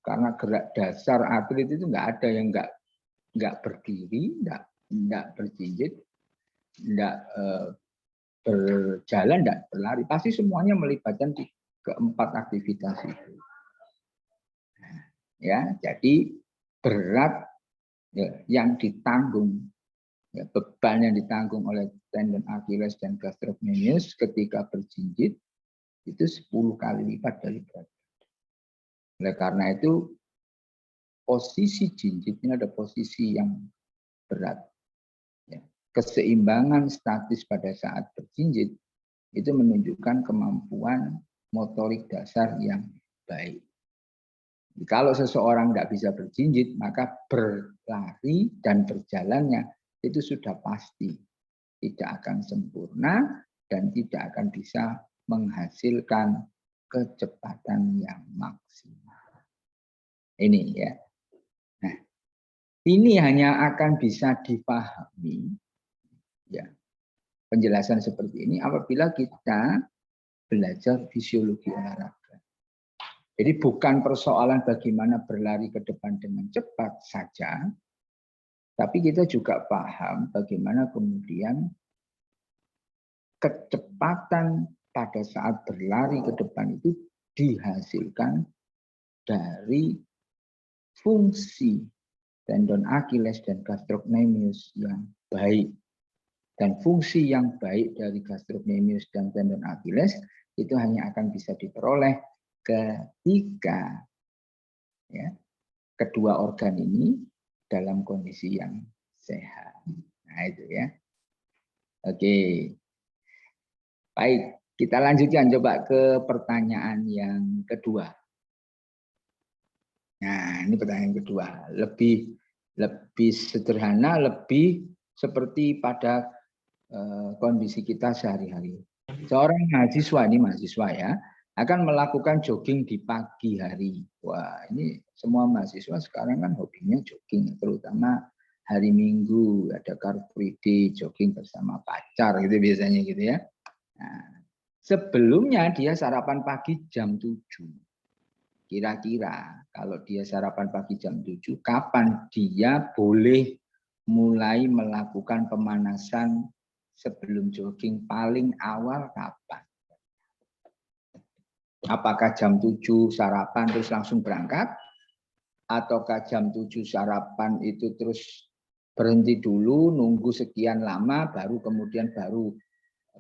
Karena gerak dasar atlet itu nggak ada yang nggak berdiri, nggak berjinjit, nggak berjalan dan berlari, pasti semuanya melibatkan keempat aktivitas itu. Ya, jadi berat ya, yang ditanggung, ya, beban yang ditanggung oleh tendon Achilles dan gastrocnemius ketika berjinjit itu 10 kali lipat dari berat. Oleh karena itu posisi jinjit ini ada posisi yang berat. Ya. Keseimbangan statis pada saat berjinjit itu menunjukkan kemampuan motorik dasar yang baik. Kalau seseorang tidak bisa berjinjit, maka berlari dan berjalannya itu sudah pasti tidak akan sempurna dan tidak akan bisa menghasilkan kecepatan yang maksimal. Ini ya. Nah, ini hanya akan bisa dipahami ya, penjelasan seperti ini apabila kita belajar fisiologi olahraga. Jadi bukan persoalan bagaimana berlari ke depan dengan cepat saja, tapi kita juga paham bagaimana kemudian kecepatan pada saat berlari ke depan itu dihasilkan dari fungsi tendon Achilles dan gastrocnemius yang baik. Dan fungsi yang baik dari gastrocnemius dan tendon Achilles itu hanya akan bisa diperoleh ketika ya, kedua organ ini dalam kondisi yang sehat. Nah itu ya. Oke. Baik, kita lanjutkan coba ke pertanyaan yang kedua. Nah, ini pertanyaan kedua. Lebih sederhana, lebih seperti pada kondisi kita sehari-hari. Seorang mahasiswa ya, akan melakukan jogging di pagi hari. Wah, ini semua mahasiswa sekarang kan hobinya jogging, terutama hari Minggu ada Car Free Day, jogging bersama pacar gitu biasanya gitu ya. Nah, sebelumnya dia sarapan pagi jam 7. Kira-kira kalau dia sarapan pagi jam 7, kapan dia boleh mulai melakukan pemanasan sebelum jogging paling awal kapan? Apakah jam 7 sarapan terus langsung berangkat? Ataukah jam 7 sarapan itu terus berhenti dulu, nunggu sekian lama, baru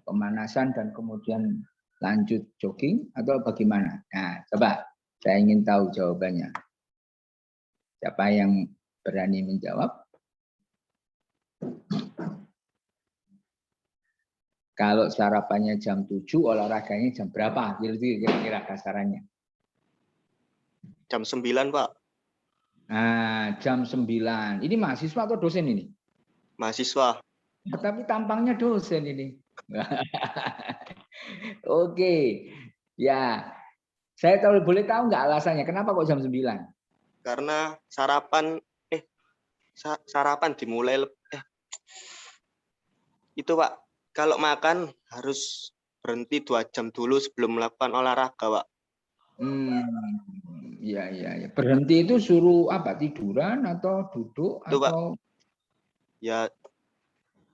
pemanasan dan kemudian lanjut jogging? Atau bagaimana? Nah, coba saya ingin tahu jawabannya. Siapa yang berani menjawab? Kalau sarapannya jam 7, olahraganya jam berapa? Kira-kira kasarannya. Jam 9, Pak. Nah, jam 9. Ini mahasiswa atau dosen ini? Mahasiswa. Tapi tampangnya dosen ini. Oke. Ya. Saya boleh tahu nggak alasannya? Kenapa kok jam 9? karena sarapan dimulai itu Pak, kalau makan harus berhenti 2 jam dulu sebelum melakukan olahraga Pak. Ya. Berhenti itu suruh apa? Tiduran atau duduk Itu, Pak. atau Ya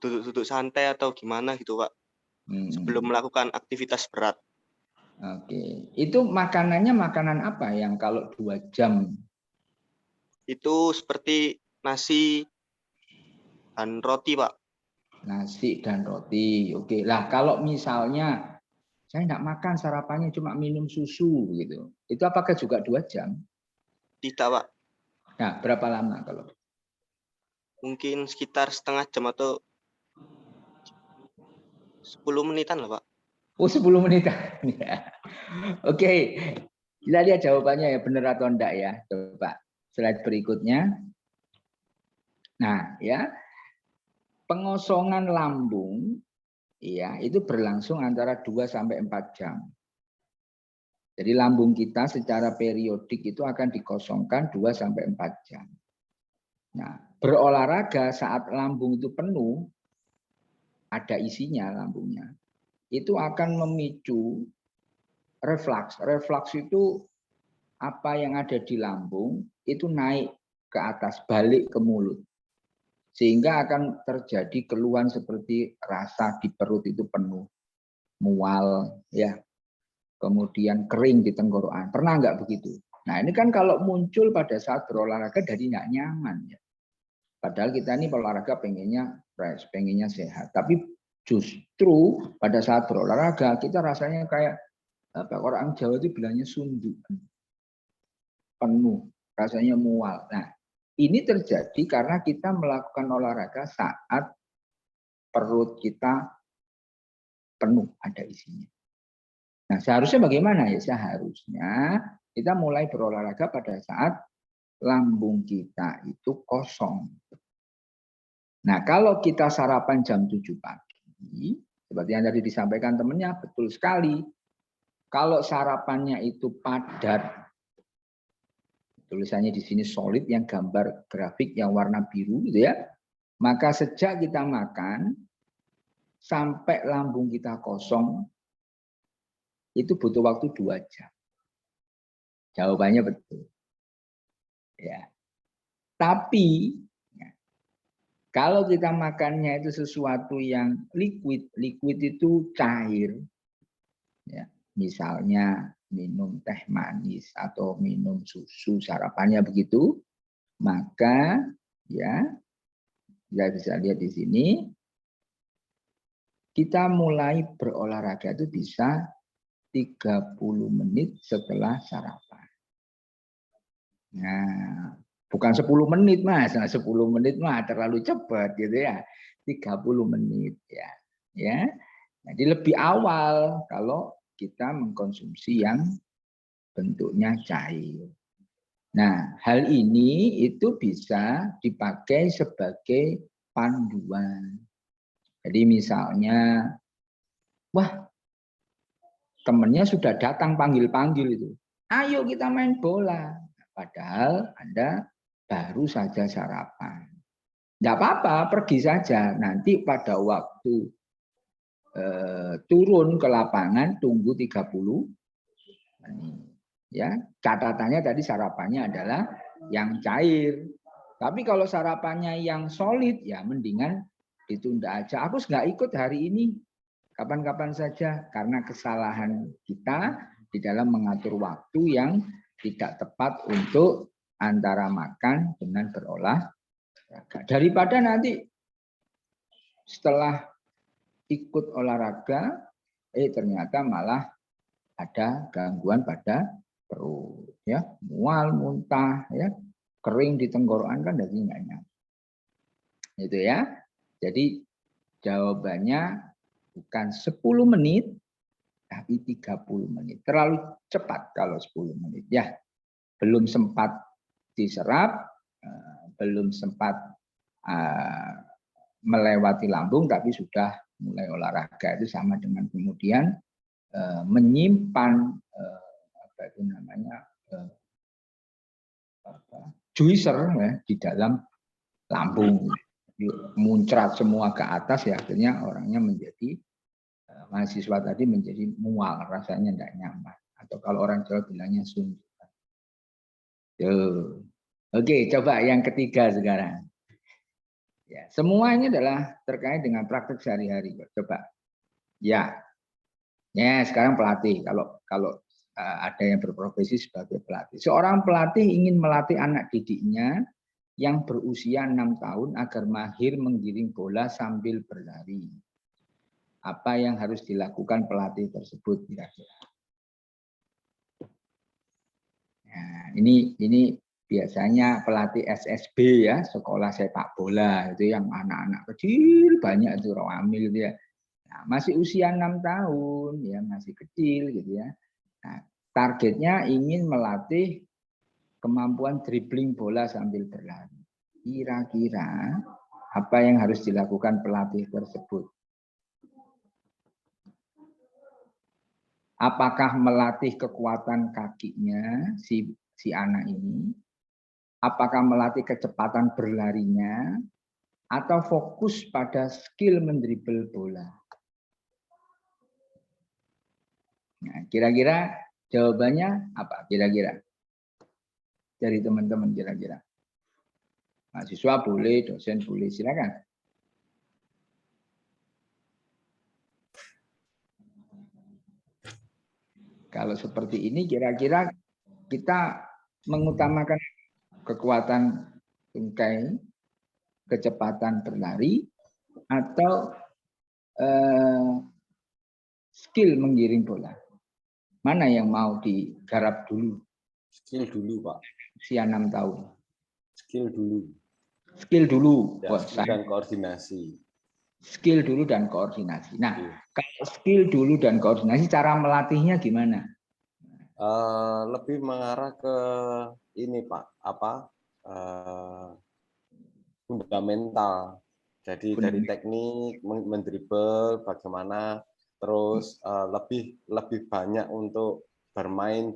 duduk santai atau gimana gitu Pak. Sebelum melakukan aktivitas berat. Oke. Itu makanannya makanan apa yang kalau 2 jam? Itu seperti nasi dan roti, Pak. Nasi dan roti. Oke. Lah kalau misalnya saya enggak makan sarapannya cuma minum susu gitu. Itu apakah juga 2 jam? Tidak, Pak. Nah, berapa lama kalau? Mungkin sekitar setengah jam atau 10 menitan lah, Pak. Oh, 10 menitan. Oke. Kita lihat jawabannya ya, benar atau enggak ya. Coba slide berikutnya. Nah, ya. Pengosongan lambung ya, itu berlangsung antara 2 sampai 4 jam. Jadi lambung kita secara periodik itu akan dikosongkan 2 sampai 4 jam. Nah, berolahraga saat lambung itu penuh, ada isinya lambungnya, itu akan memicu reflux. Reflux itu apa yang ada di lambung itu naik ke atas, balik ke mulut. Sehingga akan terjadi keluhan seperti rasa di perut itu penuh, mual, ya, kemudian kering di tenggorokan. Pernah nggak begitu? Nah ini kan kalau muncul pada saat berolahraga dari nggak nyaman, ya. Padahal kita ini olahraga pengennya fresh, pengennya sehat. Tapi justru pada saat berolahraga kita rasanya kayak apa? Orang Jawa itu bilangnya sundu, penuh, rasanya mual. Nah ini terjadi karena kita melakukan olahraga saat perut kita penuh, ada isinya. Nah, seharusnya bagaimana ya? Seharusnya kita mulai berolahraga pada saat lambung kita itu kosong. Nah, kalau kita sarapan jam 7 pagi, seperti yang tadi disampaikan temannya, betul sekali. Kalau sarapannya itu padat, tulisannya di sini solid, yang gambar grafik yang warna biru gitu ya. Maka sejak kita makan sampai lambung kita kosong itu butuh waktu 2 jam. Jawabannya betul. Ya. Tapi ya, kalau kita makannya itu sesuatu yang liquid itu cair. Ya, misalnya minum teh manis atau minum susu sarapannya begitu, maka ya kita bisa lihat di sini kita mulai berolahraga itu bisa 30 menit setelah sarapan. Nah, bukan 10 menit Mas, nah 10 menit mah terlalu cepat gitu ya. 30 menit ya. Ya. Jadi lebih awal kalau kita mengkonsumsi yang bentuknya cair. Nah, hal ini itu bisa dipakai sebagai panduan. Jadi misalnya, wah, temennya sudah datang panggil-panggil itu. Ayo kita main bola. Padahal Anda baru saja sarapan. Tidak apa-apa, pergi saja. Nanti pada waktu turun ke lapangan, tunggu 30 menit. Ya, catatannya tadi sarapannya adalah yang cair. Tapi kalau sarapannya yang solid, ya mendingan ditunda aja. Aku nggak ikut hari ini. Kapan-kapan saja, karena kesalahan kita di dalam mengatur waktu yang tidak tepat untuk antara makan dengan berolahraga. Daripada nanti setelah ikut olahraga, ternyata malah ada gangguan pada perut, ya, mual, muntah, ya, kering di tenggorokan kan jadi nggak nyaman. Itu ya. Jadi jawabannya bukan 10 menit, tapi 30 menit. Terlalu cepat kalau 10 menit. Ya, belum sempat diserap, belum sempat melewati lambung, tapi sudah mulai olahraga. Itu sama dengan kemudian menyimpan apa itu namanya juicer ya, di dalam lambung, muncrat semua ke atas ya, akhirnya orangnya menjadi mahasiswa tadi menjadi mual, rasanya tidak nyaman, atau kalau orang Jawa bilangnya sundukan. Oke, coba yang ketiga sekarang. Ya, semua ini adalah terkait dengan praktek sehari-hari. Coba, ya sekarang pelatih. Kalau ada yang berprofesi sebagai pelatih, seorang pelatih ingin melatih anak didiknya yang berusia 6 tahun agar mahir menggiring bola sambil berlari. Apa yang harus dilakukan pelatih tersebut kira-kira? Nah, ini biasanya pelatih SSB ya, sekolah sepak bola itu yang anak-anak kecil banyak itu ramil gitu ya. Nah, masih usia 6 tahun ya, masih kecil gitu ya. Nah, targetnya ingin melatih kemampuan dribbling bola sambil berlari. Kira-kira apa yang harus dilakukan pelatih tersebut? Apakah melatih kekuatan kakinya si anak ini? Apakah melatih kecepatan berlarinya? Atau fokus pada skill mendribel bola? Nah, kira-kira jawabannya apa? Kira-kira dari teman-teman kira-kira. Mahasiswa boleh, dosen boleh, silakan. Kalau seperti ini kira-kira kita mengutamakan kekuatan tungkai, kecepatan berlari, atau skill menggiring bola. Mana yang mau digarap dulu? Skill dulu, Pak. Usia 6 tahun. Skill dulu. Skill dulu. Ya, skill dan koordinasi. Skill dulu dan koordinasi. Nah, kalau skill dulu dan koordinasi, cara melatihnya gimana? Lebih mengarah ke ini, Pak, fundamental. Jadi dari teknik mendribel bagaimana, terus lebih banyak untuk bermain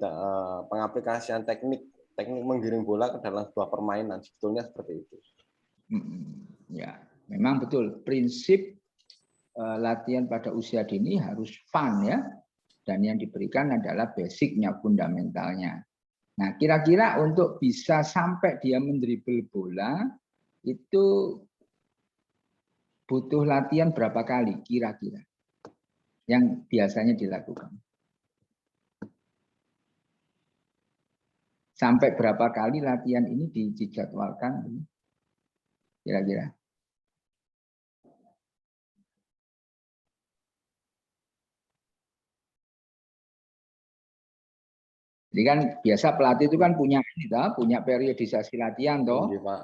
pengaplikasian teknik menggiring bola ke dalam sebuah permainan, sebetulnya seperti itu. Ya, memang betul prinsip latihan pada usia dini harus fun ya, dan yang diberikan adalah basicnya, fundamentalnya. Nah, kira-kira untuk bisa sampai dia mendribel bola itu butuh latihan berapa kali kira-kira yang biasanya dilakukan? Sampai berapa kali latihan ini dijadwalkan kira-kira? Jadi kan biasa pelatih itu kan punya periodisasi latihan toh. Iya, Pak.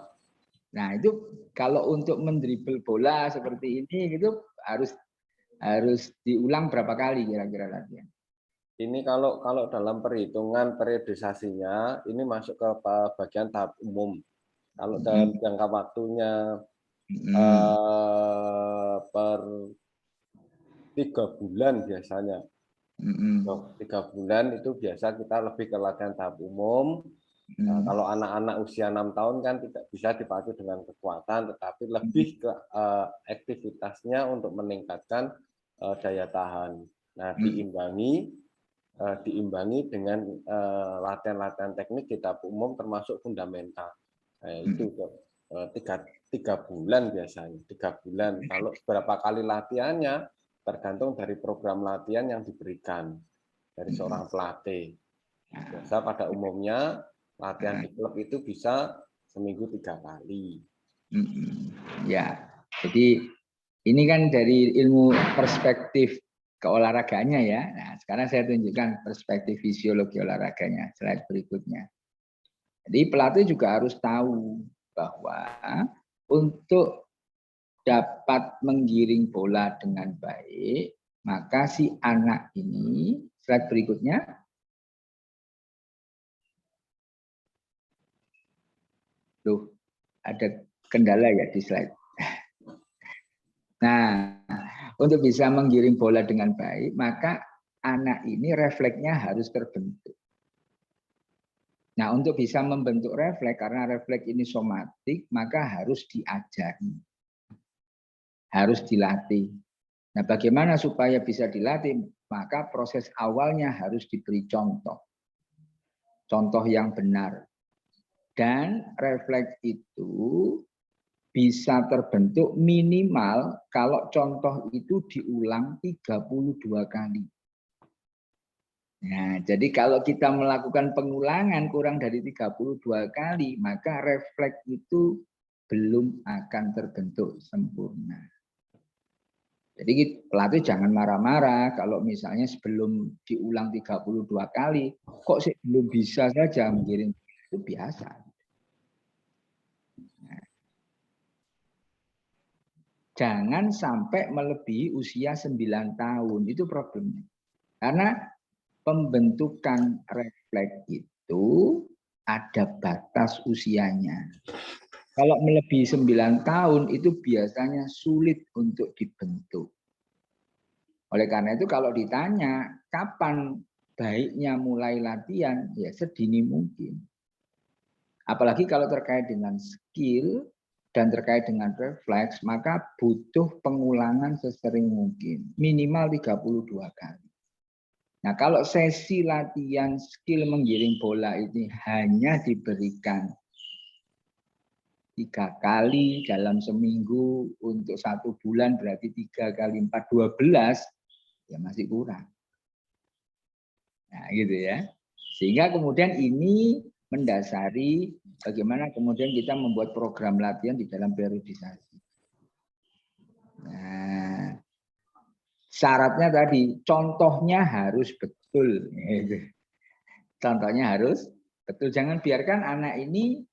Nah, itu kalau untuk mendribel bola seperti ini gitu harus diulang berapa kali kira-kira latihan? Ini kalau dalam perhitungan periodisasinya ini masuk ke bagian tahap umum. Kalau dalam jangka waktunya per 3 bulan biasanya. 3 bulan itu biasa kita lebih ke latihan tahap umum. Nah, kalau anak-anak usia 6 tahun kan tidak bisa dipacu dengan kekuatan, tetapi lebih ke aktivitasnya untuk meningkatkan daya tahan. Nah, diimbangi dengan latihan-latihan teknik di tahap umum termasuk fundamental. Nah, itu 3 bulan biasanya, 3 bulan. Kalau berapa kali latihannya tergantung dari program latihan yang diberikan dari seorang pelatih. Biasa pada umumnya latihan di klub itu bisa seminggu 3 kali. Ya, jadi ini kan dari ilmu perspektif keolahraganya ya. Nah, sekarang saya tunjukkan perspektif fisiologi olahraganya, slide berikutnya. Jadi pelatih juga harus tahu bahwa untuk dapat menggiring bola dengan baik, maka si anak ini, slide berikutnya. Tuh, ada kendala ya di slide. Nah, untuk bisa menggiring bola dengan baik, maka anak ini refleksnya harus terbentuk. Nah, untuk bisa membentuk refleks, karena refleks ini somatik, maka harus diajari. Harus dilatih. Nah, bagaimana supaya bisa dilatih? Maka proses awalnya harus diberi contoh. Contoh yang benar. Dan refleks itu bisa terbentuk minimal kalau contoh itu diulang 32 kali. Nah, jadi kalau kita melakukan pengulangan kurang dari 32 kali, maka refleks itu belum akan terbentuk sempurna. Jadi pelatih jangan marah-marah kalau misalnya sebelum diulang 32 kali, kok sih belum bisa saja menggiring, itu biasa. Nah, jangan sampai melebihi usia 9 tahun, itu problemnya. Karena pembentukan refleks itu ada batas usianya. Kalau melebihi 9 tahun itu biasanya sulit untuk dibentuk. Oleh karena itu kalau ditanya kapan baiknya mulai latihan, ya sedini mungkin. Apalagi kalau terkait dengan skill dan terkait dengan refleks, maka butuh pengulangan sesering mungkin. Minimal 32 kali. Nah, kalau sesi latihan skill menggiring bola ini hanya diberikan 3 kali dalam seminggu untuk 1 bulan, berarti 3 kali 4, 12, ya masih kurang. Nah, gitu ya. Sehingga kemudian ini mendasari bagaimana kemudian kita membuat program latihan di dalam periodisasi. Nah, syaratnya tadi, contohnya harus betul. Contohnya harus betul. Jangan biarkan anak ini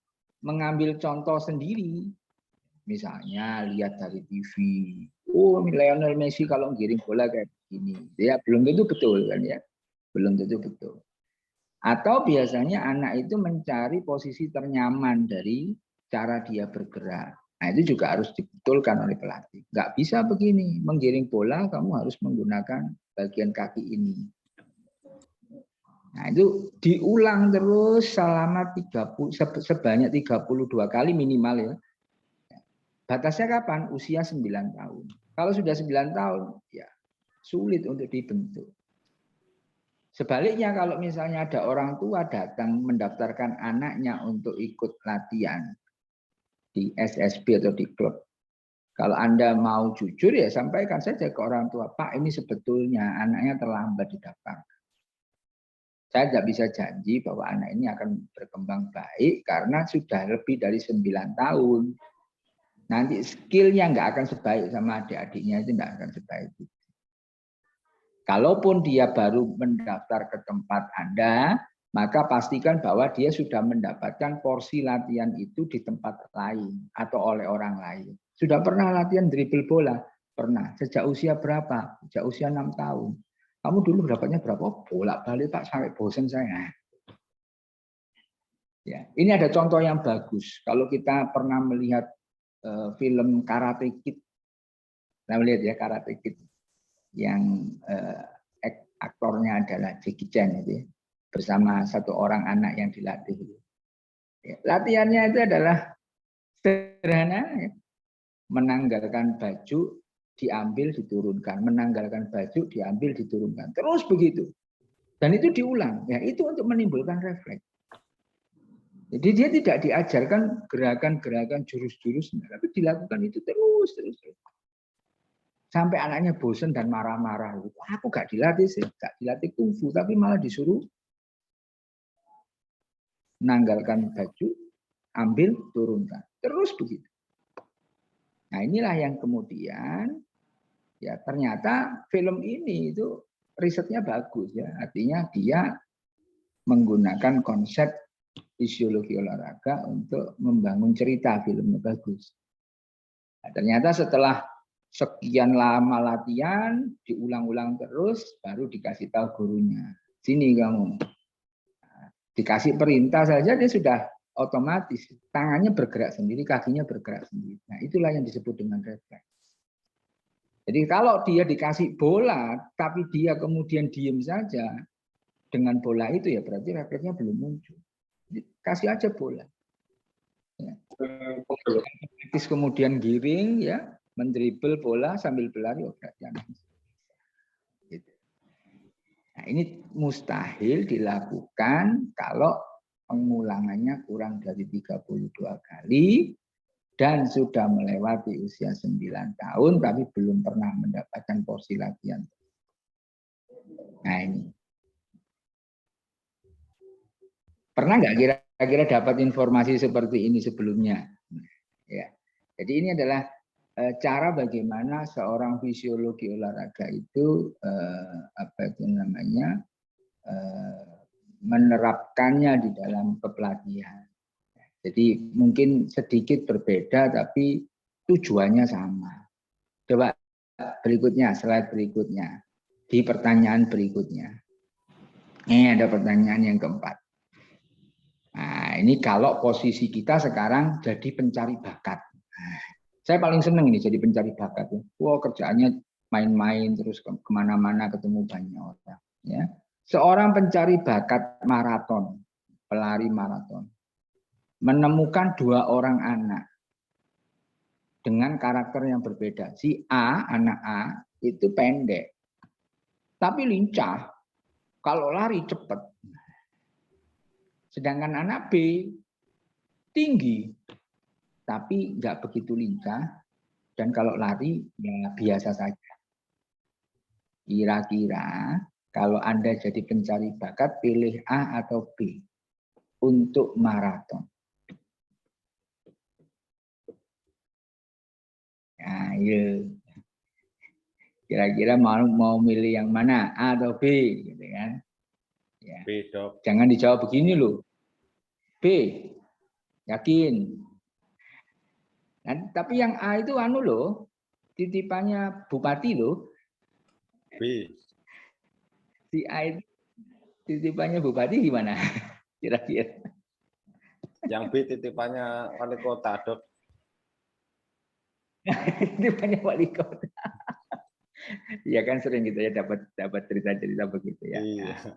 mengambil contoh sendiri. Misalnya lihat dari TV. Oh, Lionel Messi kalau giring bola kayak begini. Ya, belum tentu betul kan ya. Belum tentu betul. Atau biasanya anak itu mencari posisi ternyaman dari cara dia bergerak. Nah, itu juga harus dibetulkan oleh pelatih. Nggak bisa begini, menggiring bola kamu harus menggunakan bagian kaki ini. Nah, itu diulang terus selama sebanyak 32 kali minimal ya. Batasnya kapan? Usia 9 tahun. Kalau sudah 9 tahun, ya sulit untuk dibentuk. Sebaliknya kalau misalnya ada orang tua datang mendaftarkan anaknya untuk ikut latihan di SSB atau di klub. Kalau Anda mau jujur ya sampaikan saja ke orang tua, Pak ini sebetulnya anaknya terlambat didaftarkan. Saya tidak bisa janji bahwa anak ini akan berkembang baik karena sudah lebih dari 9 tahun. Nanti skillnya nggak akan sebaik sama adik-adiknya, itu nggak akan sebaik itu. Kalaupun dia baru mendaftar ke tempat Anda, maka pastikan bahwa dia sudah mendapatkan porsi latihan itu di tempat lain atau oleh orang lain. Sudah pernah latihan dribble bola? Pernah. Sejak usia berapa? Sejak usia 6 tahun. Kamu dulu dapatnya berapa? Bolak-balik Pak sampai bosan saya. Ya, ini ada contoh yang bagus. Kalau kita pernah melihat film Karate Kid, nah melihat ya Karate Kid yang aktornya adalah Jackie Chan itu ya, bersama satu orang anak yang dilatih. Ya, latihannya itu adalah sederhana, ya. Menanggalkan baju, diambil, diturunkan, menanggalkan baju, diambil, diturunkan, terus begitu. Dan itu diulang. Ya, itu untuk menimbulkan refleks. Jadi dia tidak diajarkan gerakan-gerakan jurus-jurus, tapi dilakukan itu terus. Sampai anaknya bosan dan marah-marah. Aku gak dilatih sih, gak dilatih kungfu, tapi malah disuruh menanggalkan baju, ambil, turunkan. Terus begitu. Nah inilah yang kemudian, ya ternyata film ini itu risetnya bagus ya. Artinya dia menggunakan konsep fisiologi olahraga untuk membangun cerita, filmnya bagus. Nah, ternyata setelah sekian lama latihan, diulang-ulang terus, baru dikasih tahu gurunya. Sini kamu. Nah, dikasih perintah saja dia sudah otomatis. Tangannya bergerak sendiri, kakinya bergerak sendiri. Nah itulah yang disebut dengan refleks. Jadi kalau dia dikasih bola, tapi dia kemudian diem saja dengan bola itu ya berarti refleksnya belum muncul. kasih aja bola. Ya. Kemudian giring ya, mendribble bola sambil berlari gitu. Nah, ini mustahil dilakukan kalau pengulangannya kurang dari 32 kali dan sudah melewati usia 9 tahun tapi belum pernah mendapatkan porsi latihan. Nah ini. Pernah nggak kira-kira dapat informasi seperti ini sebelumnya? Ya. Jadi ini adalah cara bagaimana seorang fisiologi olahraga itu menerapkannya di dalam kepelatihan. Jadi mungkin sedikit berbeda tapi tujuannya sama. Coba berikutnya, slide berikutnya. Di pertanyaan berikutnya. Ini ada pertanyaan yang keempat. Nah, ini kalau posisi kita sekarang jadi pencari bakat. Nah, saya paling seneng ini jadi pencari bakat. Wah, kerjaannya main-main terus kemana-mana ketemu banyak orang. Ya. Seorang pencari bakat maraton, pelari maraton, menemukan 2 orang anak dengan karakter yang berbeda. Si A, anak A, itu pendek, tapi lincah. Kalau lari cepat. Sedangkan anak B tinggi, tapi nggak begitu lincah. Dan kalau lari, ya biasa saja. Kira-kira kalau Anda jadi pencari bakat, pilih A atau B untuk maraton. Nah, ya. Kira-kira mau milih yang mana, A atau B, gitu kan? Ya. B, Dok. Jangan dijawab begini loh. B, yakin. Nah, tapi yang A itu anu loh, titipannya bupati loh. B. Si A itu titipannya bupati gimana? Kira-kira. Yang B titipannya wali kota, Dok. Titipannya wali kota. Iya kan sering gitu ya dapat cerita-cerita begitu ya. Iya.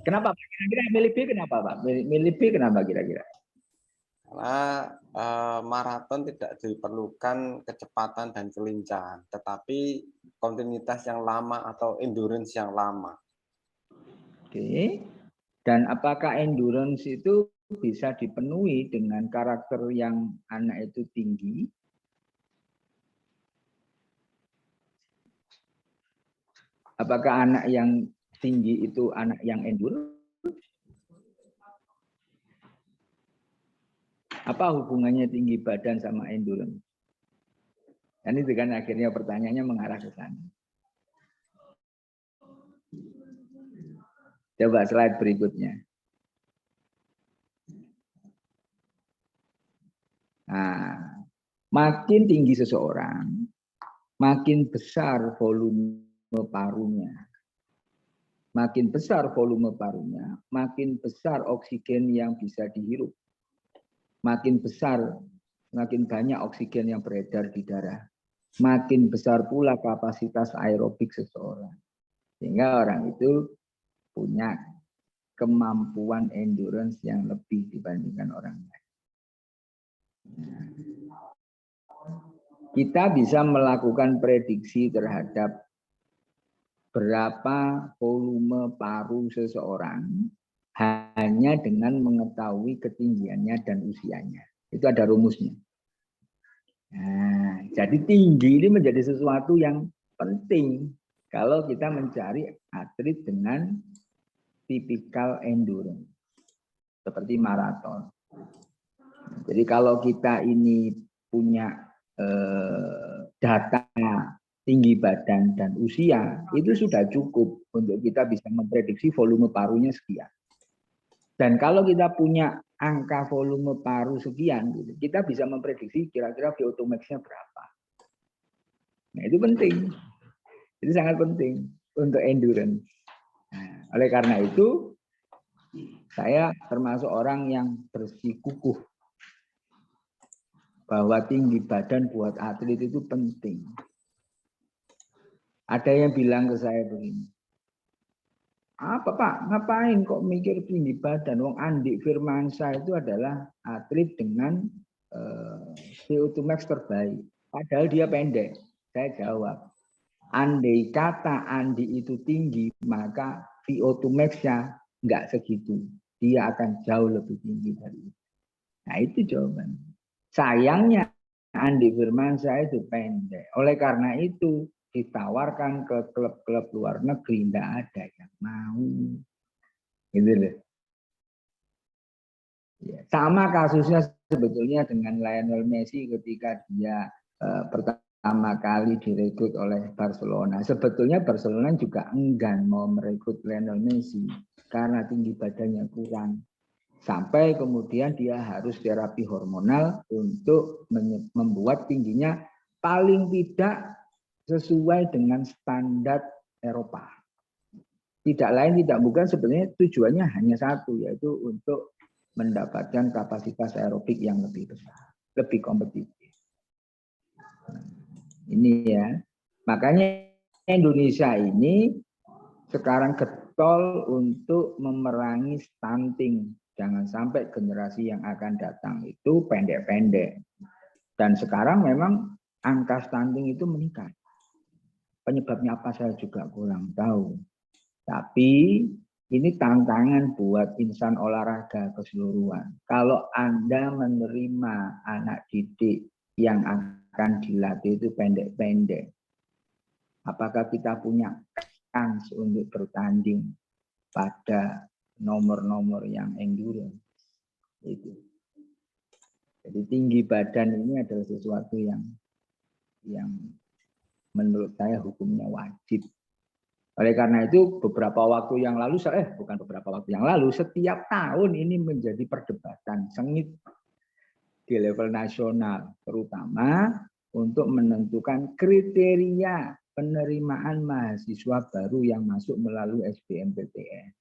Kenapa? Kira-kira milih B kenapa Pak? Milih B kenapa kira-kira? Karena maraton tidak diperlukan kecepatan dan kelincahan, tetapi kontinuitas yang lama atau endurance yang lama. Oke. Dan apakah endurance itu bisa dipenuhi dengan karakter yang anak itu tinggi? Apakah anak yang tinggi itu anak yang endurance? Apa hubungannya tinggi badan sama endurance? Dan itu kan akhirnya pertanyaannya mengarah ke sana. Coba slide berikutnya. Nah, makin tinggi seseorang, makin besar volume parunya. Makin besar volume parunya, makin besar oksigen yang bisa dihirup. Makin besar, makin banyak oksigen yang beredar di darah. Makin besar pula kapasitas aerobik seseorang. Sehingga orang itu punya kemampuan endurance yang lebih dibandingkan orang lain. Kita bisa melakukan prediksi terhadap berapa volume paru seseorang hanya dengan mengetahui ketinggiannya dan usianya. Itu ada rumusnya. Nah, jadi tinggi ini menjadi sesuatu yang penting kalau kita mencari atlet dengan tipikal endurance seperti maraton. Jadi kalau kita ini punya data tinggi badan dan usia, itu sudah cukup untuk kita bisa memprediksi volume parunya sekian. Dan kalau kita punya angka volume paru sekian, kita bisa memprediksi kira-kira VO2 max-nya berapa. Nah, itu penting. Itu sangat penting untuk endurance. Nah, oleh karena itu, saya termasuk orang yang bersikukuh bahwa tinggi badan buat atlet itu penting. Ada yang bilang ke saya begini, Apa Pak? Ngapain kok mikir tinggi badan? Wong Andi Firmansyah itu adalah atlet dengan VO2 max terbaik. Padahal dia pendek. Saya jawab, andai kata Andi itu tinggi, maka VO2 max-nya nggak segitu. Dia akan jauh lebih tinggi dari itu. Nah itu jawaban. Sayangnya Andi Firmansyah itu pendek. Oleh karena itu ditawarkan ke klub-klub luar negeri, tidak ada yang mau. Gitu loh. Ya, sama kasusnya sebetulnya dengan Lionel Messi ketika dia pertama kali direkrut oleh Barcelona. Sebetulnya Barcelona juga enggan mau merekrut Lionel Messi karena tinggi badannya kurang. Sampai kemudian dia harus terapi hormonal untuk membuat tingginya paling tidak sesuai dengan standar Eropa. Tidak lain tidak bukan, sebenarnya tujuannya hanya satu, yaitu untuk mendapatkan kapasitas aerobik yang lebih besar, lebih kompetitif. Ini ya, makanya Indonesia ini sekarang getol untuk memerangi stunting. Jangan sampai generasi yang akan datang itu pendek-pendek. Dan sekarang memang angka stunting itu meningkat. Penyebabnya apa saya juga kurang tahu. Tapi ini tantangan buat insan olahraga keseluruhan. Kalau Anda menerima anak didik yang akan dilatih itu pendek-pendek, apakah kita punya kans untuk bertanding pada nomor-nomor yang endurance? Itu. Jadi tinggi badan ini adalah sesuatu yang menurut saya hukumnya wajib. Oleh karena itu beberapa waktu yang lalu, setiap tahun ini menjadi perdebatan sengit di level nasional, terutama untuk menentukan kriteria penerimaan mahasiswa baru yang masuk melalui SBMPTN.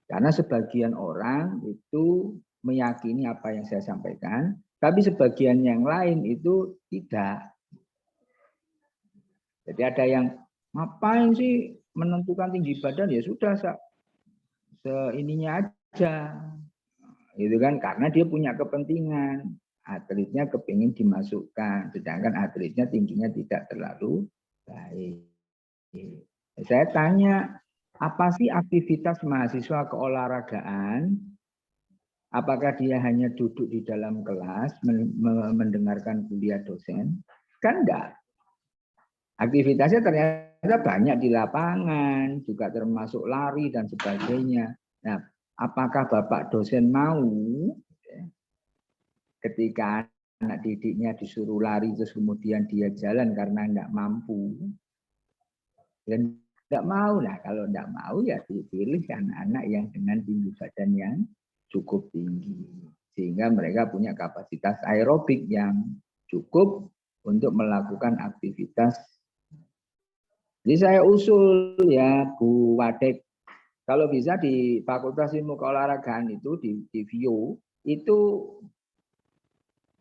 Karena sebagian orang itu meyakini apa yang saya sampaikan, tapi sebagian yang lain itu tidak. Jadi ada yang ngapain sih menentukan tinggi badan, ya sudah seininya aja, gitu kan? Karena dia punya kepentingan, atletnya kepingin dimasukkan, sedangkan atletnya tingginya tidak terlalu baik. Saya tanya, apa sih aktivitas mahasiswa keolahragaan? Apakah dia hanya duduk di dalam kelas mendengarkan kuliah dosen? Kan enggak. Aktivitasnya ternyata banyak di lapangan, juga termasuk lari dan sebagainya. Nah, apakah Bapak dosen mau ketika anak didiknya disuruh lari terus kemudian dia jalan karena enggak mampu? Dan enggak mau. Nah, kalau enggak mau ya dipilih anak-anak yang dengan tinggi badan yang cukup tinggi. Sehingga mereka punya kapasitas aerobik yang cukup untuk melakukan aktivitas. Jadi saya usul ya Bu Wadek, kalau bisa di Fakultas Ilmu Keolahragaan itu di VIO itu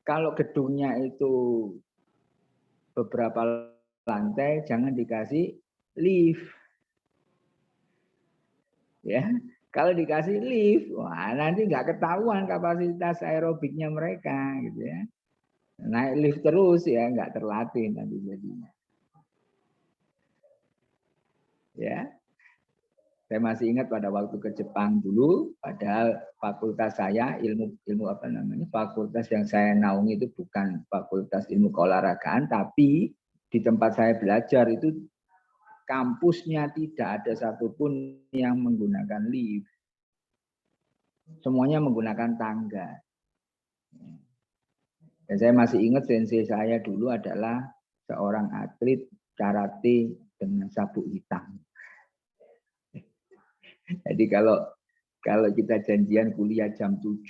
kalau gedungnya itu beberapa lantai jangan dikasih lift. Ya, kalau dikasih lift, wah nanti nggak ketahuan kapasitas aerobiknya mereka gitu ya. Naik lift terus ya nggak terlatih nanti jadinya. Ya, saya masih ingat pada waktu ke Jepang dulu, padahal fakultas saya fakultas yang saya naungi itu bukan fakultas ilmu keolahragaan, tapi di tempat saya belajar itu kampusnya tidak ada satupun yang menggunakan lift, semuanya menggunakan tangga. Dan saya masih ingat sensei saya dulu adalah seorang atlet karate dengan sabuk hitam. Jadi kalau kita janjian kuliah jam 7,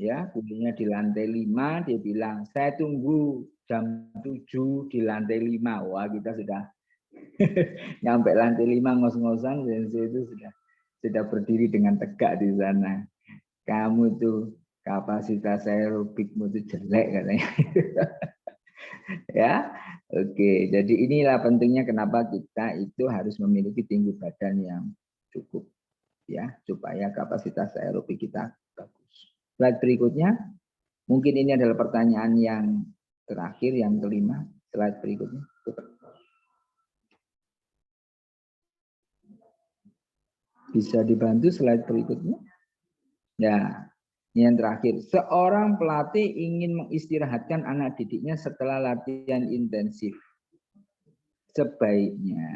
ya kuliahnya di lantai 5, dia bilang, saya tunggu jam 7 di lantai 5. Wah, kita sudah nyampe lantai 5 ngos-ngosan, sensei itu sudah berdiri dengan tegak di sana. Kamu tuh kapasitas aerobikmu itu jelek katanya. Ya, oke. Jadi inilah pentingnya kenapa kita itu harus memiliki tinggi badan yang cukup ya, supaya kapasitas aerobik kita bagus. Slide berikutnya, mungkin ini adalah pertanyaan yang terakhir, yang kelima. Slide berikutnya. Bisa dibantu slide berikutnya? Ya, ini yang terakhir. Seorang pelatih ingin mengistirahatkan anak didiknya setelah latihan intensif. Sebaiknya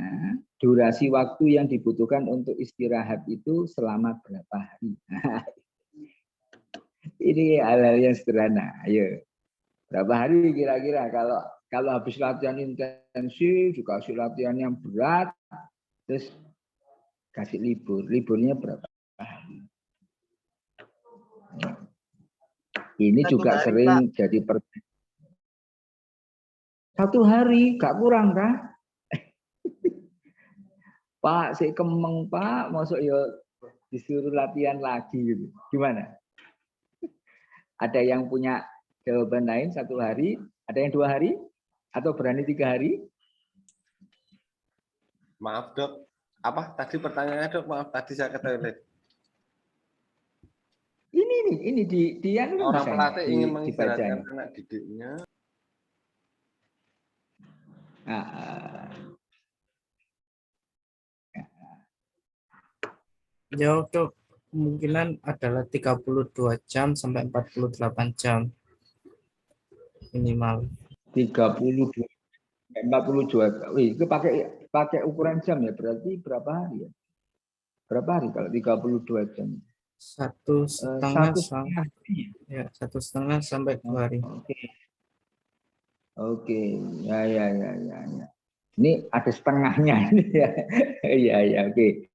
durasi waktu yang dibutuhkan untuk istirahat itu selama berapa hari? Ini hal-hal yang sederhana. Ayo, berapa hari kira-kira kalau habis latihan intensif, juga kasih latihan yang berat, terus kasih libur. Liburnya berapa hari? Ini juga sering jadi pertanyaan. 1 hari, gak kurang kah? Pak, si kemeng Pak, masuk ya disuruh latihan lagi gitu. Gimana? Ada yang punya jawaban lain 1 hari, ada yang 2 hari, atau berani 3 hari? Maaf dok, apa tadi pertanyaannya dok? Maaf tadi saya ke toilet. Ini di Orang pelatih ingin mengistirahatkan dibaca. anak didiknya. Jawab dok, kemungkinan adalah 32 jam sampai 48 jam minimal. 32, 42. Wih, itu pakai ukuran jam ya, berarti berapa hari ya? Berapa hari kalau 32 jam? 1,5 ya, 1,5 sampai 2 hari. Oke. Ya. Ini ada setengahnya ini ya. Ya, oke.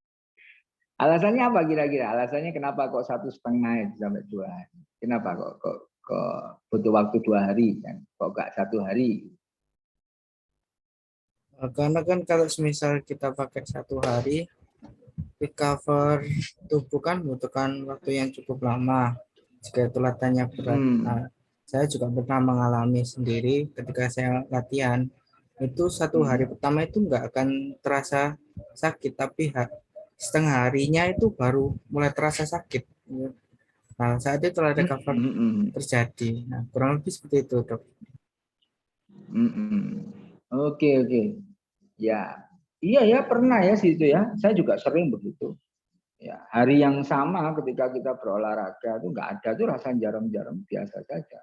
Alasannya apa kira-kira? Alasannya kenapa kok 1,5 sampai 2 hari? Kenapa kok butuh waktu 2 hari kan? Kok enggak 1 hari? Karena kan kalau misal kita pakai 1 hari, recover tubuh kan membutuhkan waktu yang cukup lama jika itu latihannya berat. Nah, saya juga pernah mengalami sendiri ketika saya latihan itu 1 hari pertama itu nggak akan terasa sakit, tapi setengah harinya itu baru mulai terasa sakit. Nah, saat itu telah recover terjadi. Nah, kurang lebih seperti itu dok. Oke. Ya, iya pernah ya situ ya. Saya juga sering begitu. Ya, hari yang sama ketika kita berolahraga itu nggak ada tuh rasa jarum-jarum, biasa saja.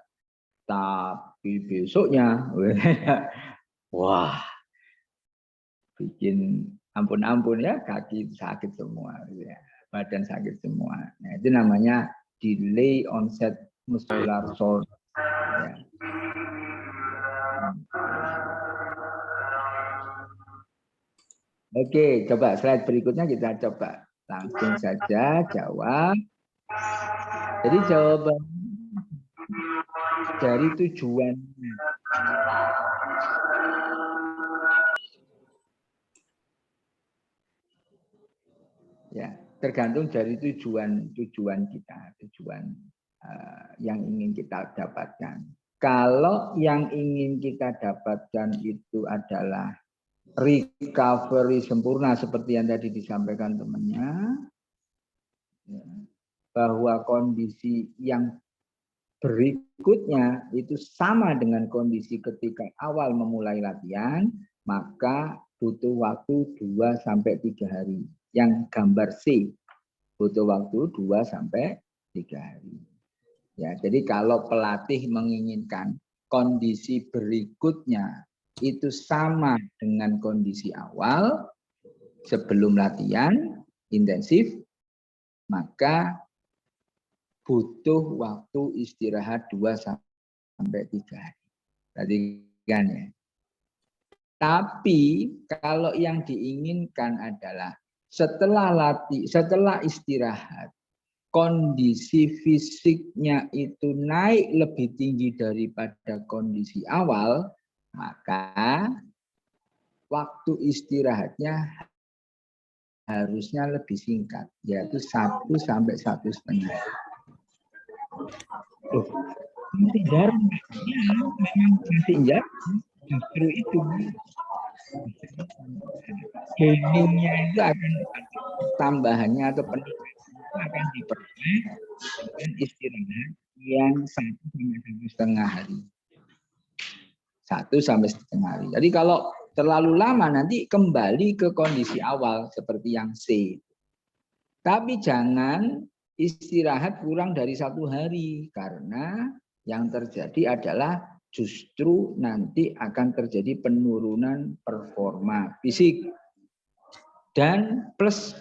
Tapi besoknya, wah, bikin ampun ya, kaki sakit semua, ya. Badan sakit semua. Nah, itu namanya delay onset muscular soreness. Ya. Oke, coba slide berikutnya kita coba langsung saja jawab. Jadi jawaban dari tujuan. Ya, tergantung dari tujuan kita, tujuan yang ingin kita dapatkan. Kalau yang ingin kita dapatkan itu adalah recovery sempurna seperti yang tadi disampaikan temannya, ya, bahwa kondisi yang berikutnya itu sama dengan kondisi ketika awal memulai latihan, maka butuh waktu 2-3 hari. Yang gambar C, butuh waktu 2-3 hari. Ya, jadi kalau pelatih menginginkan kondisi berikutnya itu sama dengan kondisi awal sebelum latihan intensif, maka butuh waktu istirahat 2-3 hari. Perhatikan ya. Tapi kalau yang diinginkan adalah setelah istirahat, kondisi fisiknya itu naik lebih tinggi daripada kondisi awal, maka waktu istirahatnya harusnya lebih singkat, yaitu 1-1,5 jam. Masih jarang, memang masih jarang. Justru itu gamingnya itu akan tambahannya atau peningkatannya akan diperoleh dengan istirahat yang 1–1,5 hari. 1–1,5 hari. Jadi kalau terlalu lama nanti kembali ke kondisi awal seperti yang C. Tapi jangan istirahat kurang dari 1 hari karena yang terjadi adalah justru nanti akan terjadi penurunan performa fisik dan plus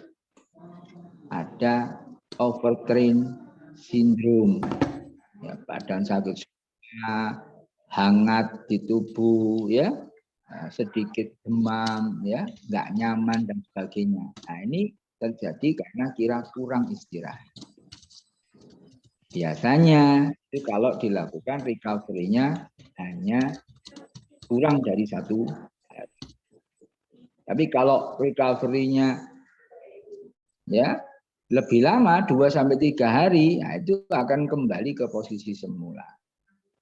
ada overtrain syndrome, ya, badan sakit, hangat di tubuh, ya, sedikit demam, ya, nggak nyaman dan sebagainya. Nah, ini terjadi karena kurang istirahat. Biasanya itu kalau dilakukan recovery-nya hanya kurang dari 1 hari. Tapi kalau recovery-nya ya lebih lama 2–3 hari, nah itu akan kembali ke posisi semula.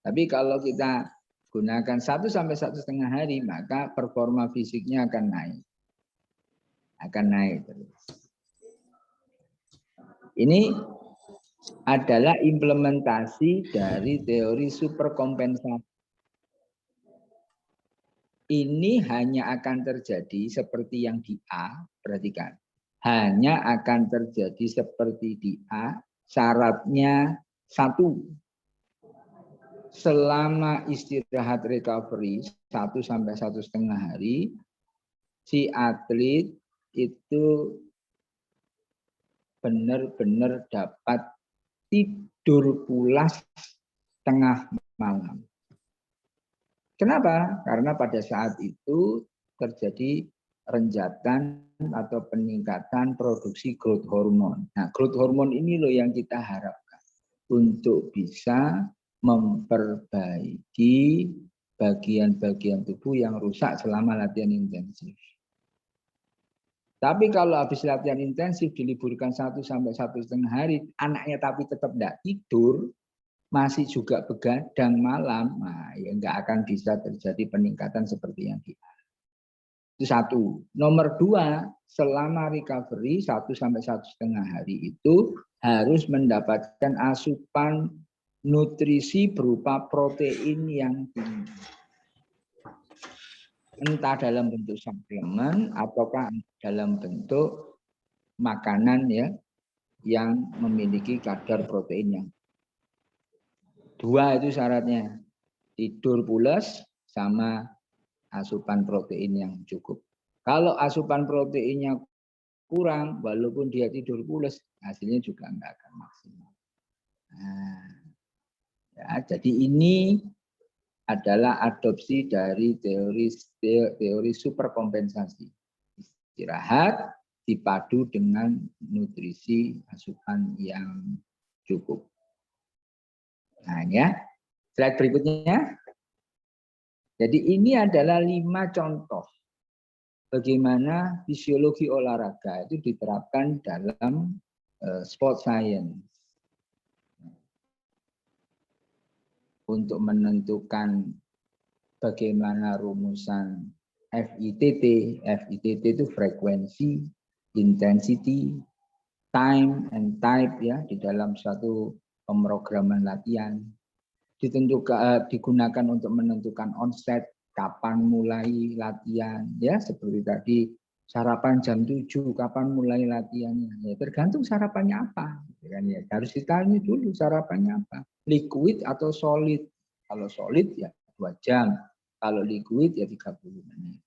Tapi kalau kita gunakan 1–1,5 hari, maka performa fisiknya akan naik. Akan naik terus. Ini adalah implementasi dari teori superkompensasi. Ini hanya akan terjadi seperti yang di A, perhatikan. Hanya akan terjadi seperti di A, syaratnya 1. Selama istirahat recovery 1–1,5 hari, si atlet itu benar-benar dapat tidur pulas tengah malam. Kenapa? Karena pada saat itu terjadi renjatan atau peningkatan produksi growth hormone. Nah, growth hormone ini loh yang kita harapkan untuk bisa memperbaiki bagian-bagian tubuh yang rusak selama latihan intensif. Tapi kalau habis latihan intensif diliburkan 1–1,5 hari, anaknya tapi tetap tidak tidur, masih juga begadang malam, nah ya nggak akan bisa terjadi peningkatan seperti yang kita. Itu 1. Nomor 2, selama recovery 1–1,5 hari itu harus mendapatkan asupan nutrisi berupa protein yang tinggi. Entah dalam bentuk suplemen ataukah dalam bentuk makanan ya yang memiliki kadar protein yang 2 itu syaratnya, tidur pulas sama asupan protein yang cukup. Kalau asupan proteinnya kurang, walaupun dia tidur pulas, hasilnya juga enggak akan maksimal. Nah, ya, jadi ini adalah adopsi dari teori superkompensasi. Istirahat dipadu dengan nutrisi asupan yang cukup. Nah, ya. Slide berikutnya. Jadi ini adalah 5 contoh bagaimana fisiologi olahraga itu diterapkan dalam sport science. Untuk menentukan bagaimana rumusan FITT. FITT itu frekuensi, intensity, time, and type ya di dalam suatu pemrograman latihan. Digunakan untuk menentukan onset, kapan mulai latihan, ya seperti tadi sarapan jam 7, kapan mulai latihannya, ya tergantung sarapannya apa, kan ya harus ditanya dulu sarapannya apa, liquid atau solid. Kalau solid ya 2 jam, kalau liquid ya 30 menit.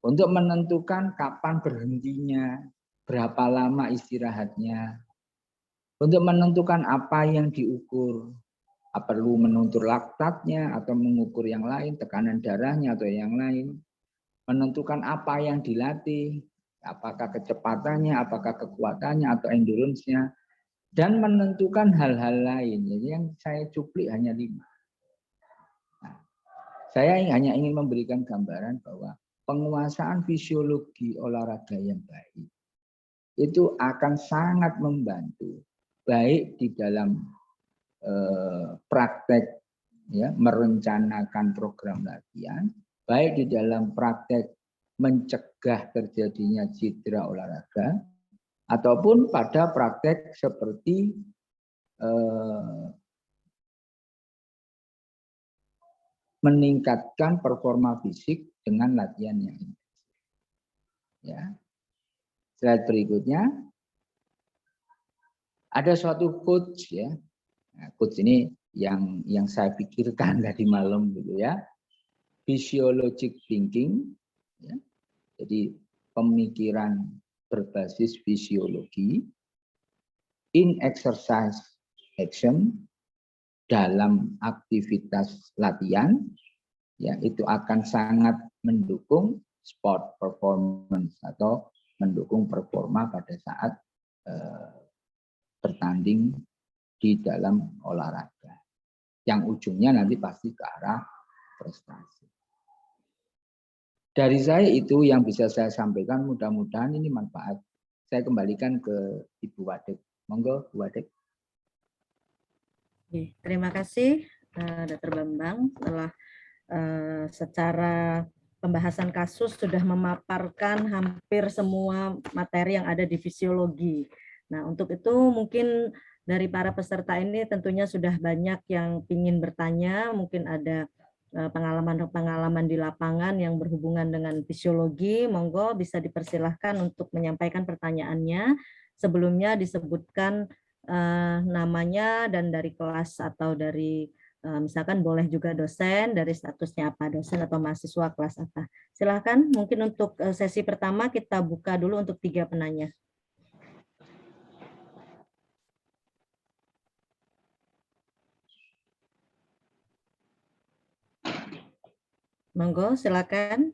Untuk menentukan kapan berhentinya, berapa lama istirahatnya, untuk menentukan apa yang diukur. Perlu menentukan laktatnya atau mengukur yang lain, tekanan darahnya atau yang lain. Menentukan apa yang dilatih, apakah kecepatannya, apakah kekuatannya atau endurance-nya. Dan menentukan hal-hal lain. Jadi yang saya cuplik hanya 5. Nah, saya hanya ingin memberikan gambaran bahwa penguasaan fisiologi olahraga yang baik itu akan sangat membantu baik di dalam praktek ya merencanakan program latihan, baik di dalam praktek mencegah terjadinya cedera olahraga, ataupun pada praktek seperti meningkatkan performa fisik dengan latihan yang intensif. Ya. Slide berikutnya, ada suatu quotes ya. Nah, quotes ini yang saya pikirkan tadi malam gitu ya. Physiologic thinking, ya. Jadi pemikiran berbasis fisiologi, in exercise action, dalam aktivitas latihan, ya itu akan sangat mendukung sport performance atau mendukung performa pada saat bertanding di dalam olahraga. Yang ujungnya nanti pasti ke arah prestasi. Dari saya itu yang bisa saya sampaikan, mudah-mudahan ini manfaat. Saya kembalikan ke Ibu Wadek. Monggo, Bu Wadek. Terima kasih, Dr. Bambang. Secara pembahasan kasus sudah memaparkan hampir semua materi yang ada di fisiologi. Nah, untuk itu mungkin dari para peserta ini tentunya sudah banyak yang ingin bertanya, mungkin ada pengalaman-pengalaman di lapangan yang berhubungan dengan fisiologi. Monggo bisa dipersilahkan untuk menyampaikan pertanyaannya. Sebelumnya disebutkan namanya dan dari kelas atau dari misalkan boleh juga dosen, dari statusnya apa, dosen atau mahasiswa kelas apa. Silakan, mungkin untuk sesi pertama kita buka dulu untuk 3 penanya. Monggo, silakan.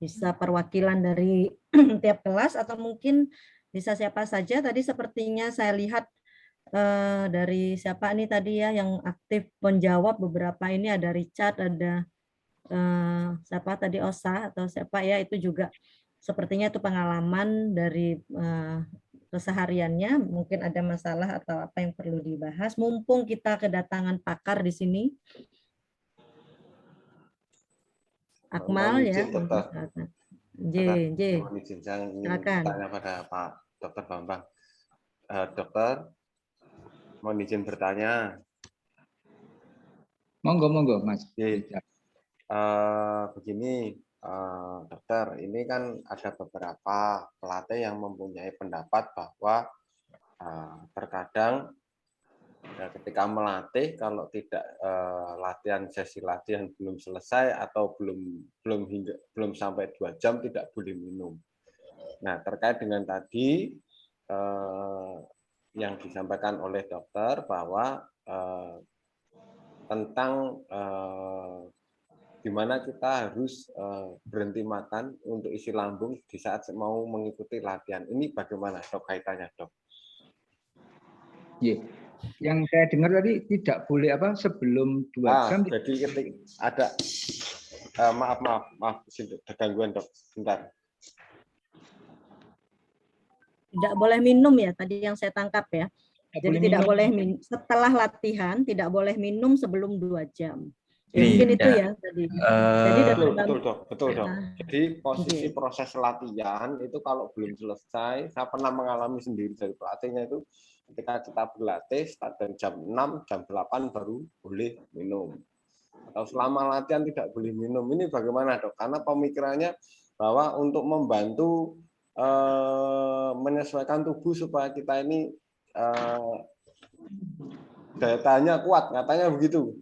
Bisa perwakilan dari tiap kelas atau mungkin bisa siapa saja. Tadi sepertinya saya lihat dari siapa nih tadi ya yang aktif menjawab beberapa ini, ada Richard, ada siapa tadi, Osa atau siapa ya, itu juga sepertinya itu pengalaman dari kesehariannya, mungkin ada masalah atau apa yang perlu dibahas. Mumpung kita kedatangan pakar di sini. Akmal ya. Silakan. Tanya pada Pak Dr. Bambang. Dokter, mohon izin bertanya. Monggo, monggo, Mas. Begini, dokter, ini kan ada beberapa pelatih yang mempunyai pendapat bahwa terkadang ketika melatih, kalau tidak sesi latihan belum selesai atau belum sampai 2 jam tidak boleh minum. Nah, terkait dengan tadi yang disampaikan oleh dokter bahwa tentang gimana kita harus berhenti makan untuk isi lambung di saat mau mengikuti latihan. Ini bagaimana, Dok, kaitannya, Dok? Yeah. Yang saya dengar tadi tidak boleh sebelum 2 jam. Jadi ada maaf ada gangguan, Dok. Bentar. Tidak boleh minum ya, tadi yang saya tangkap ya. Jadi tidak boleh minum setelah latihan, tidak boleh minum sebelum 2 jam. Ya, mungkin itu ya tadi. Jadi betul, Dok. Jadi posisi proses latihan itu kalau belum selesai, saya pernah mengalami sendiri dari pelatihnya itu, ketika kita berlatih start dari jam 6, jam 8 baru boleh minum. Atau selama latihan tidak boleh minum. Ini bagaimana, Dok? Karena pemikirannya bahwa untuk membantu menyesuaikan tubuh supaya kita ini daya tahannya kuat, katanya begitu.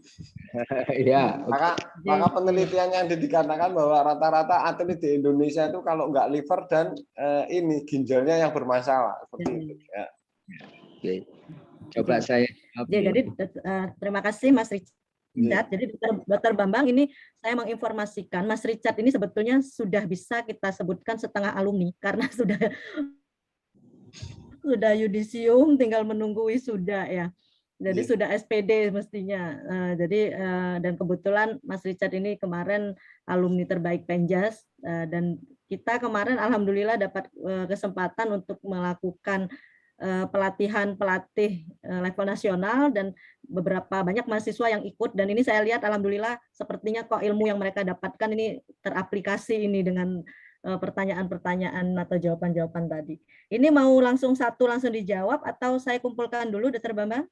Ya. Maka penelitian yang dikatakan bahwa rata-rata atlet di Indonesia itu kalau nggak liver dan ini ginjalnya yang bermasalah seperti itu. Ya. Oke. Coba saya. Jadi terima kasih Mas Richard. Jadi Dr. Bambang, ini saya menginformasikan Mas Richard ini sebetulnya sudah bisa kita sebutkan setengah alumni karena sudah yudisium, tinggal menunggu wisuda ya. Jadi sudah SPD mestinya. Dan kebetulan Mas Richard ini kemarin alumni terbaik Penjas, dan kita kemarin alhamdulillah dapat kesempatan untuk melakukan pelatihan pelatih level nasional, dan beberapa banyak mahasiswa yang ikut, dan ini saya lihat alhamdulillah sepertinya kok ilmu yang mereka dapatkan ini teraplikasi ini dengan pertanyaan-pertanyaan atau jawaban-jawaban tadi. Ini mau langsung dijawab atau saya kumpulkan dulu, Dr. Bambang?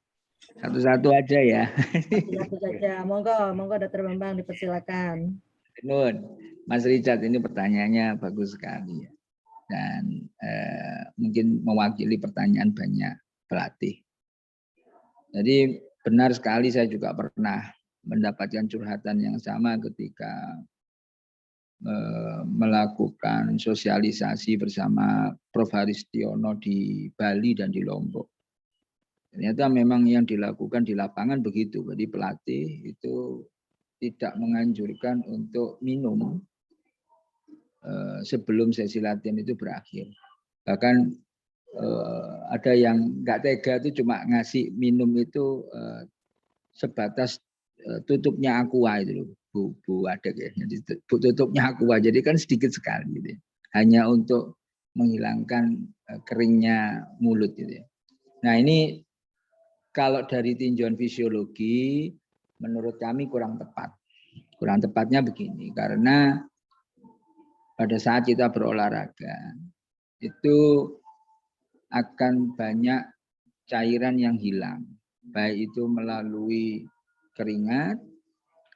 Satu-satu aja ya. Satu saja. Monggo Dr. Bambang dipersilakan. Nun, Mas Richard, ini pertanyaannya bagus sekali ya. Dan mungkin mewakili pertanyaan banyak pelatih. Jadi benar sekali, saya juga pernah mendapatkan curhatan yang sama ketika melakukan sosialisasi bersama Prof. Haristiono di Bali dan di Lombok. Ternyata memang yang dilakukan di lapangan begitu. Jadi pelatih itu tidak menganjurkan untuk minum sebelum sesi latihan itu berakhir. Bahkan ada yang nggak tega itu cuma ngasih minum itu sebatas tutupnya aqua itu loh, Bu Adek ya. Jadi tutupnya aqua, jadi kan sedikit sekali gitu. Hanya untuk menghilangkan keringnya mulut gitu ya. Nah ini kalau dari tinjauan fisiologi menurut kami kurang tepat. Kurang tepatnya begini, karena pada saat kita berolahraga itu akan banyak cairan yang hilang, baik itu melalui keringat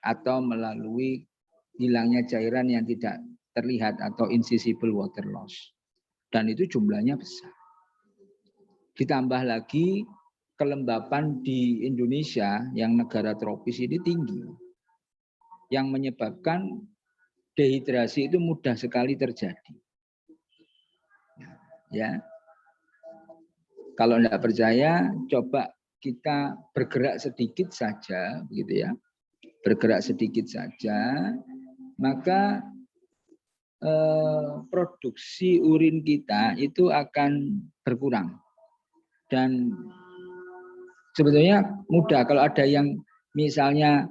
atau melalui hilangnya cairan yang tidak terlihat atau invisible water loss. Dan itu jumlahnya besar. Ditambah lagi kelembapan di Indonesia yang negara tropis ini tinggi, yang menyebabkan dehidrasi itu mudah sekali terjadi. Ya, kalau tidak percaya, coba kita bergerak sedikit saja, begitu ya. Bergerak sedikit saja, maka produksi urin kita itu akan berkurang. Dan sebetulnya mudah kalau ada yang misalnya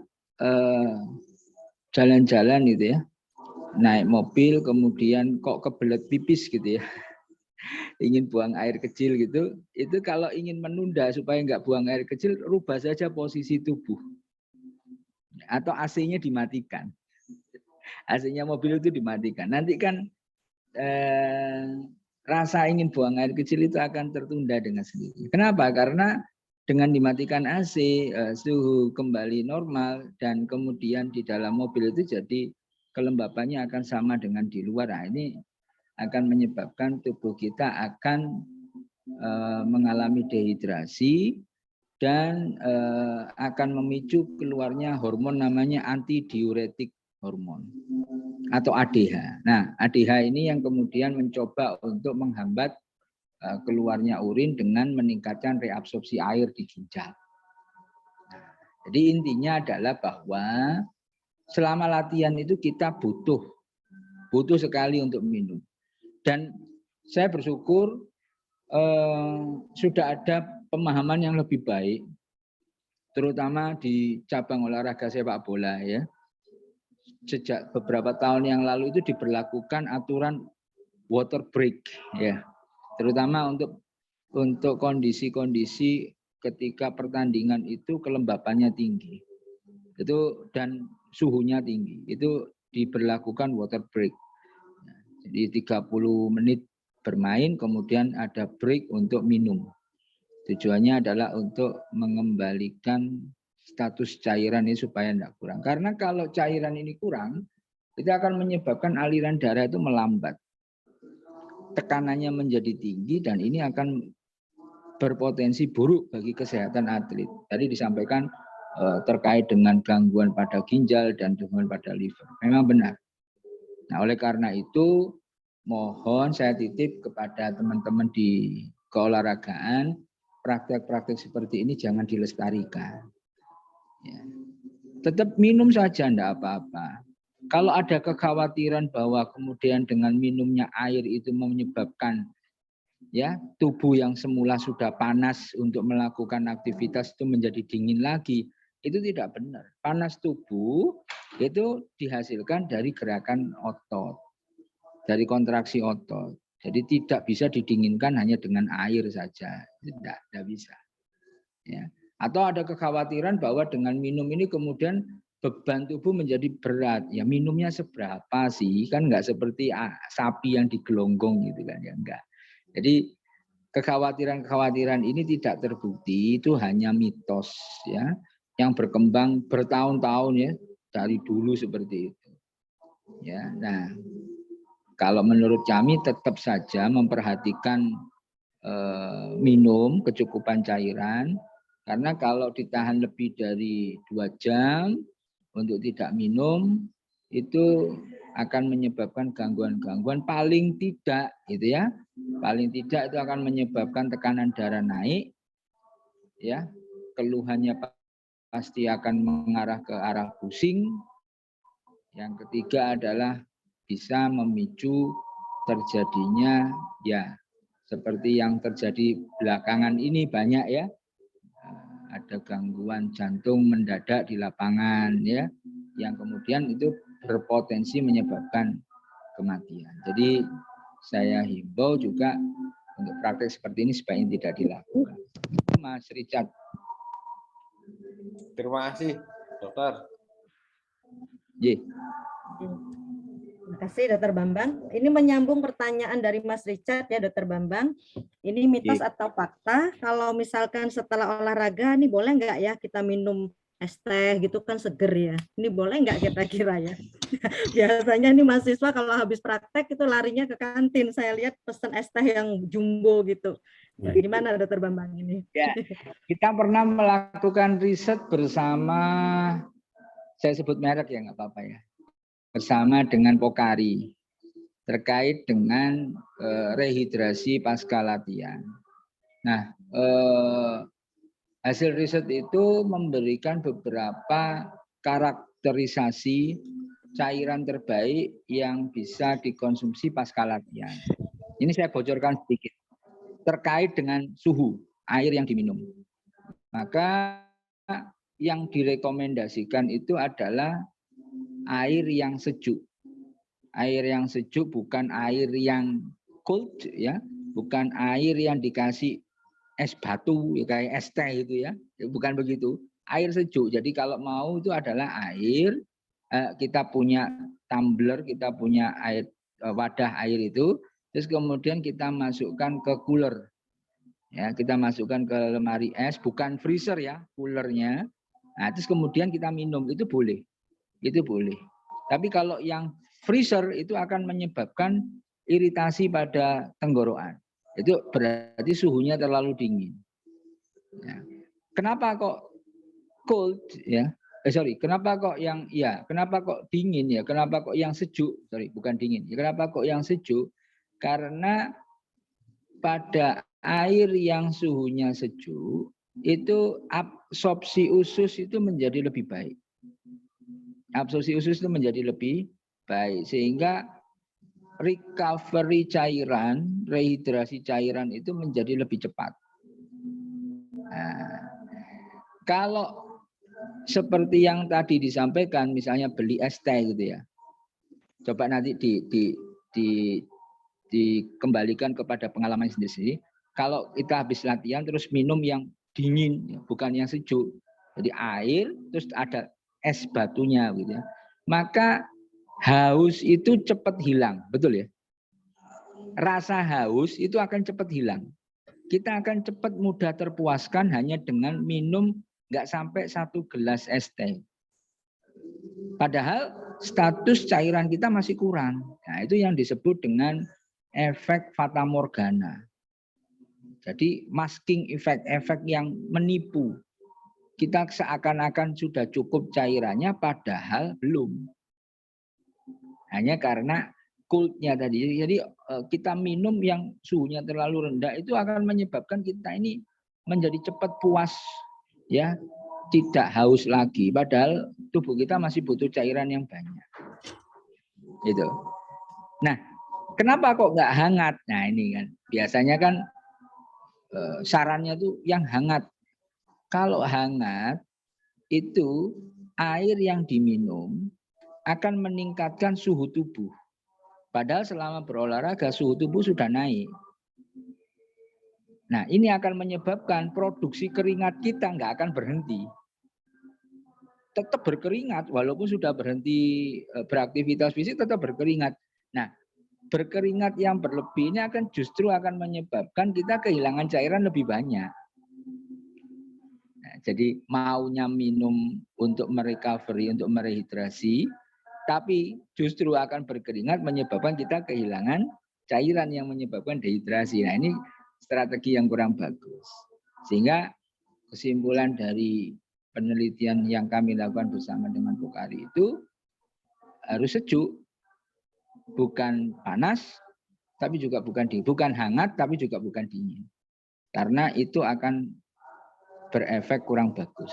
jalan-jalan gitu ya, naik mobil kemudian kok kebelet pipis gitu ya, ingin buang air kecil gitu, itu kalau ingin menunda supaya nggak buang air kecil, rubah saja posisi tubuh. Atau AC-nya dimatikan. AC-nya mobil itu dimatikan. Nanti kan rasa ingin buang air kecil itu akan tertunda dengan sendiri. Kenapa? Karena dengan dimatikan AC, suhu kembali normal, dan kemudian di dalam mobil itu jadi kelembapannya akan sama dengan di luar. Nah, ini akan menyebabkan tubuh kita akan mengalami dehidrasi dan akan memicu keluarnya hormon namanya antidiuretik hormon atau ADH. Nah, ADH ini yang kemudian mencoba untuk menghambat keluarnya urin dengan meningkatkan reabsorpsi air di ginjal. Jadi intinya adalah bahwa selama latihan itu kita butuh sekali untuk minum. Dan saya bersyukur sudah ada pemahaman yang lebih baik, terutama di cabang olahraga sepak bola ya. Sejak beberapa tahun yang lalu itu diberlakukan aturan water break ya, terutama untuk kondisi-kondisi ketika pertandingan itu kelembapannya tinggi, itu dan suhunya tinggi, itu diberlakukan water break. Jadi 30 menit bermain, kemudian ada break untuk minum. Tujuannya adalah untuk mengembalikan status cairan ini supaya tidak kurang. Karena kalau cairan ini kurang, itu akan menyebabkan aliran darah itu melambat. Tekanannya menjadi tinggi dan ini akan berpotensi buruk bagi kesehatan atlet. Tadi disampaikan terkait dengan gangguan pada ginjal dan gangguan pada liver. Memang benar. Nah, oleh karena itu mohon saya titip kepada teman-teman di keolahragaan, praktek-praktek seperti ini jangan dilestarikan. Ya. Tetap minum saja, enggak apa-apa. Kalau ada kekhawatiran bahwa kemudian dengan minumnya air itu menyebabkan ya tubuh yang semula sudah panas untuk melakukan aktivitas itu menjadi dingin lagi, itu tidak benar. Panas tubuh itu dihasilkan dari gerakan otot, dari kontraksi otot. Jadi tidak bisa didinginkan hanya dengan air saja, tidak bisa. Ya. Atau ada kekhawatiran bahwa dengan minum ini kemudian beban tubuh menjadi berat. Ya minumnya seberapa sih? Kan nggak seperti sapi yang digelonggong gitu kan ya, enggak. Jadi kekhawatiran-kekhawatiran ini tidak terbukti, itu hanya mitos ya yang berkembang bertahun-tahun ya dari dulu seperti itu. Ya, nah kalau menurut kami tetap saja memperhatikan minum kecukupan cairan, karena kalau ditahan lebih dari 2 jam untuk tidak minum itu akan menyebabkan gangguan-gangguan, paling tidak gitu ya, paling tidak itu akan menyebabkan tekanan darah naik ya, keluhannya pasti akan mengarah ke arah pusing. Yang ketiga adalah bisa memicu terjadinya ya seperti yang terjadi belakangan ini banyak ya, ada gangguan jantung mendadak di lapangan ya, yang kemudian itu berpotensi menyebabkan kematian. Jadi saya himbau juga untuk praktek seperti ini sebaiknya tidak dilakukan. Mas Richard. Terima kasih, dokter. Terima kasih, Dokter Bambang. Ini menyambung pertanyaan dari Mas Richard ya, Dokter Bambang. Ini mitos atau fakta? Kalau misalkan setelah olahraga, ini boleh nggak ya kita minum es teh gitu kan seger ya? Ini boleh nggak kira-kira ya? Biasanya ini mahasiswa kalau habis praktek itu larinya ke kantin. Saya lihat pesen es teh yang jumbo gitu. Nah, gimana Dokter Bambang ini? Ya, kita pernah melakukan riset bersama, saya sebut merek ya nggak apa-apa ya, bersama dengan Pokari terkait dengan rehidrasi pasca latihan. Nah, hasil riset itu memberikan beberapa karakterisasi cairan terbaik yang bisa dikonsumsi pasca latihan. Ini saya bocorkan sedikit terkait dengan suhu air yang diminum. Maka yang direkomendasikan itu adalah air yang sejuk. Air yang sejuk, bukan air yang cold ya, bukan air yang dikasih es batu ya, kayak es teh itu ya, bukan begitu. Air sejuk. Jadi kalau mau itu adalah air, kita punya tumbler, kita punya air, wadah air itu, terus kemudian kita masukkan ke cooler. Ya, kita masukkan ke lemari es, bukan freezer ya, coolernya. Nah, terus kemudian kita minum, itu boleh. Itu boleh. Tapi kalau yang freezer itu akan menyebabkan iritasi pada tenggorokan. Itu berarti suhunya terlalu dingin. Ya. Kenapa kok cold ya? Kenapa kok yang kenapa kok dingin ya? Kenapa kok yang sejuk? Bukan dingin. Ya, kenapa kok yang sejuk? Karena pada air yang suhunya sejuk itu absorpsi usus itu menjadi lebih baik. Absorpsi usus itu menjadi lebih baik sehingga recovery cairan, rehidrasi cairan itu menjadi lebih cepat. Nah, kalau seperti yang tadi disampaikan, misalnya beli es teh gitu ya, coba nanti dikembalikan kepada pengalaman sendiri. Kalau kita habis latihan terus minum yang dingin, bukan yang sejuk, jadi air terus ada es batunya gitu ya, maka haus itu cepat hilang, betul ya? Rasa haus itu akan cepat hilang. Kita akan cepat mudah terpuaskan hanya dengan minum nggak sampai 1 gelas es teh. Padahal status cairan kita masih kurang. Nah, itu yang disebut dengan efek fata morgana. Jadi masking effect, efek yang menipu. Kita seakan-akan sudah cukup cairannya, padahal belum. Hanya karena coldnya tadi. Jadi kita minum yang suhunya terlalu rendah itu akan menyebabkan kita ini menjadi cepat puas, ya, tidak haus lagi. Padahal tubuh kita masih butuh cairan yang banyak. Itu. Nah, kenapa kok nggak hangat? Nah ini kan biasanya kan sarannya tuh yang hangat. Kalau hangat itu air yang diminum akan meningkatkan suhu tubuh. Padahal selama berolahraga suhu tubuh sudah naik. Nah, ini akan menyebabkan produksi keringat kita nggak akan berhenti. Tetap berkeringat, walaupun sudah berhenti beraktivitas fisik, tetap berkeringat. Nah, berkeringat yang berlebih ini akan justru akan menyebabkan kita kehilangan cairan lebih banyak. Nah, jadi maunya minum untuk merecovery, untuk merehidrasi, tapi justru akan berkeringat menyebabkan kita kehilangan cairan yang menyebabkan dehidrasi. Nah, ini strategi yang kurang bagus. Sehingga kesimpulan dari penelitian yang kami lakukan bersama dengan Bukhari itu harus sejuk, bukan panas, tapi juga bukan dingin, bukan hangat, tapi juga bukan dingin. Karena itu akan berefek kurang bagus.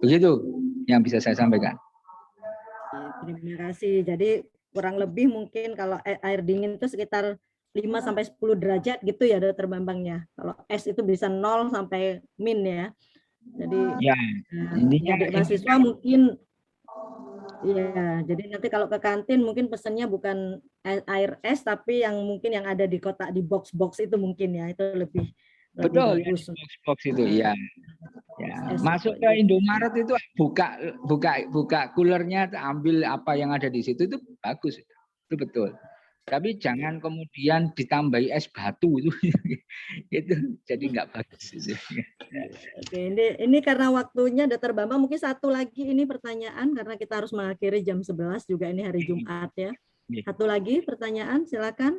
Begitu yang bisa saya sampaikan. Terima kasih. Jadi kurang lebih mungkin kalau air dingin itu sekitar 5-10 derajat gitu ya Dokter Bambangnya. Kalau es itu bisa 0 sampai min ya. Jadi ya, adik mahasiswa mungkin ya, jadi nanti kalau ke kantin mungkin pesannya bukan air es tapi yang mungkin yang ada di kotak di box-box itu mungkin ya, itu lebih betul bagus. Ya, box itu ya. Ya, masuk ke Indomaret itu buka kulernya, ambil apa yang ada di situ, itu bagus, itu betul. Tapi jangan kemudian ditambahi es batu itu jadi nggak bagus. Oke, ini karena waktunya Dokter Bambang, mungkin satu lagi ini pertanyaan karena kita harus mengakhiri jam 11 juga, ini hari Jumat ya. Satu lagi pertanyaan, silakan.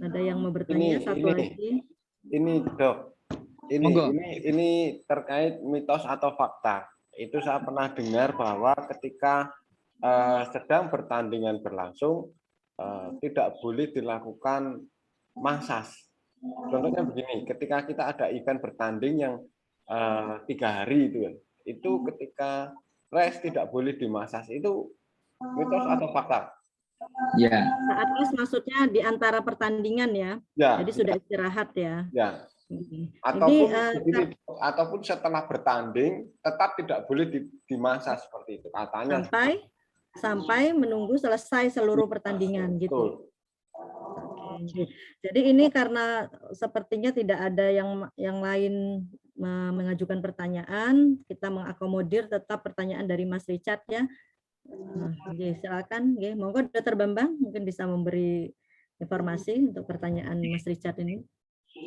Ada yang mau bertanya? Satu lagi. Ini Dok, ini terkait mitos atau fakta. Itu saya pernah dengar bahwa ketika sedang pertandingan berlangsung tidak boleh dilakukan masas. Contohnya begini, ketika kita ada event bertanding yang 3 hari itu ketika rest tidak boleh dimasas. Itu mitos atau fakta? Ya. Saat rest maksudnya di antara pertandingan ya. Jadi sudah istirahat ya. Ya. Ataupun setelah bertanding tetap tidak boleh dimasas seperti itu katanya. Sampai menunggu selesai seluruh pertandingan gitu. Oke. Jadi ini karena sepertinya tidak ada yang lain mengajukan pertanyaan, kita mengakomodir tetap pertanyaan dari Mas Richard ya. Silakan, monggo Dokter Bambang mungkin bisa memberi informasi untuk pertanyaan Mas Richard ini.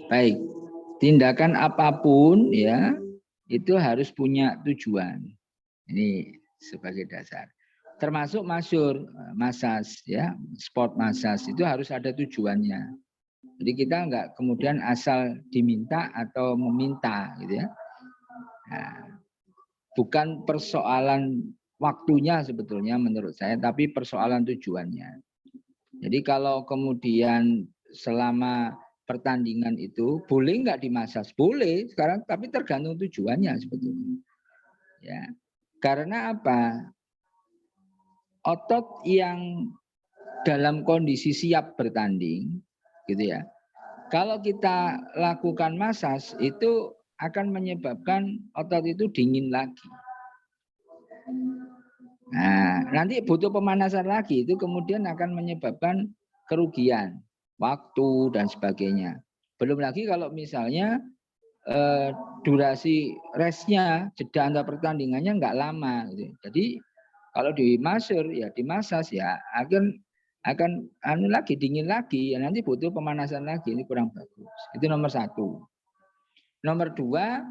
Baik, tindakan apapun ya itu harus punya tujuan. Ini sebagai dasar. Termasuk massage ya, sport massage itu harus ada tujuannya. Jadi kita enggak kemudian asal diminta atau meminta gitu ya. Nah, bukan persoalan waktunya sebetulnya menurut saya, tapi persoalan tujuannya. Jadi kalau kemudian selama pertandingan itu boleh nggak dimasas? Boleh sekarang, tapi tergantung tujuannya sebetulnya. Ya, karena apa? Otot yang dalam kondisi siap bertanding, gitu ya. Kalau kita lakukan masas itu akan menyebabkan otot itu dingin lagi. Nah, nanti butuh pemanasan lagi, itu kemudian akan menyebabkan kerugian waktu dan sebagainya. Belum lagi kalau misalnya durasi restnya, jeda antar pertandingannya nggak lama. Gitu. Jadi kalau dimasas ya akan dingin lagi, ya nanti butuh pemanasan lagi, ini kurang bagus. Itu nomor 1. Nomor 2,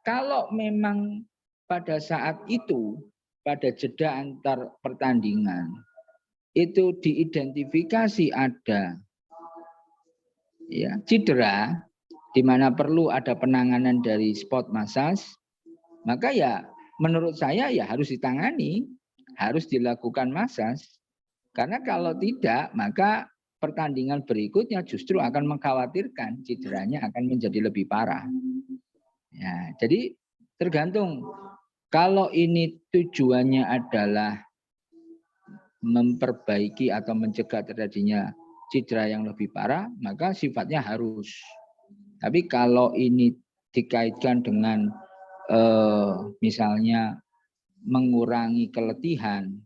kalau memang pada saat itu, pada jeda antar pertandingan, itu diidentifikasi ada ya cedera, di mana perlu ada penanganan dari sport massage, maka ya menurut saya ya harus ditangani, harus dilakukan massage. Karena kalau tidak, maka pertandingan berikutnya justru akan mengkhawatirkan, cederanya akan menjadi lebih parah. Ya, jadi tergantung. Kalau ini tujuannya adalah memperbaiki atau mencegah terjadinya cedera yang lebih parah, maka sifatnya harus. Tapi kalau ini dikaitkan dengan misalnya mengurangi keletihan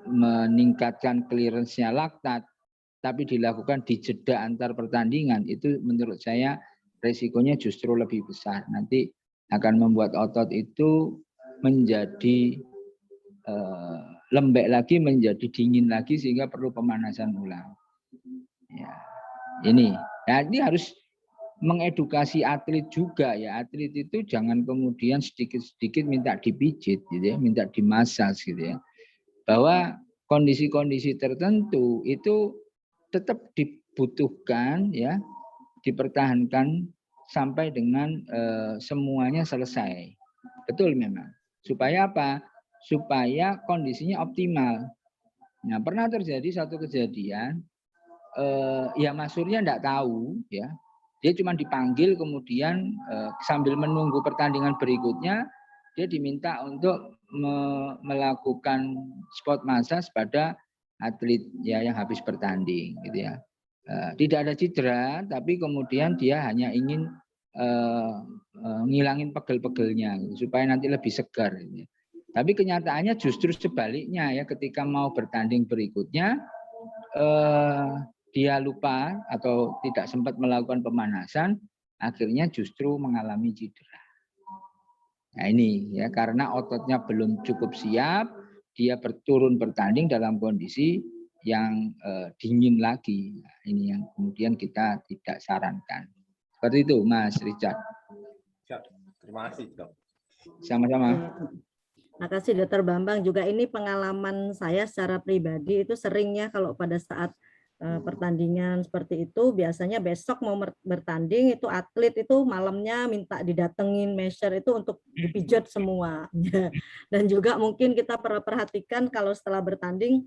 meningkatkan clearance-nya laktat, tapi dilakukan di jeda antar pertandingan, itu menurut saya resikonya justru lebih besar. Nanti akan membuat otot itu menjadi lembek lagi, menjadi dingin lagi, sehingga perlu pemanasan ulang. Ya, ini harus mengedukasi atlet juga ya. Atlet itu jangan kemudian sedikit-sedikit minta dipijit gitu ya, minta dimasas gitu ya. Bahwa kondisi-kondisi tertentu itu tetap dibutuhkan ya, dipertahankan sampai dengan semuanya selesai. Betul memang. Supaya apa? Supaya kondisinya optimal. Nah, pernah terjadi satu kejadian, ya Mas Surya enggak tahu ya. Dia cuma dipanggil, kemudian sambil menunggu pertandingan berikutnya dia diminta untuk melakukan spot massage pada atlet ya yang habis bertanding gitu ya. Tidak ada cedera, tapi kemudian dia hanya ingin ngilangin pegel-pegelnya gitu, supaya nanti lebih segar gitu. Tapi kenyataannya justru sebaliknya ya, ketika mau bertanding berikutnya dia lupa atau tidak sempat melakukan pemanasan, akhirnya justru mengalami cedera. Nah ini ya, karena ototnya belum cukup siap, dia turun bertanding dalam kondisi yang dingin lagi. Nah, ini yang kemudian kita tidak sarankan. Seperti itu, Mas Richard. Terima kasih, Dok. Sama-sama. Terima kasih, Dr. Bambang. Juga ini pengalaman saya secara pribadi itu seringnya kalau pada saat pertandingan seperti itu, biasanya besok mau bertanding itu atlet itu malamnya minta didatengin measure itu untuk dipijat semua. Dan juga mungkin kita perhatikan kalau setelah bertanding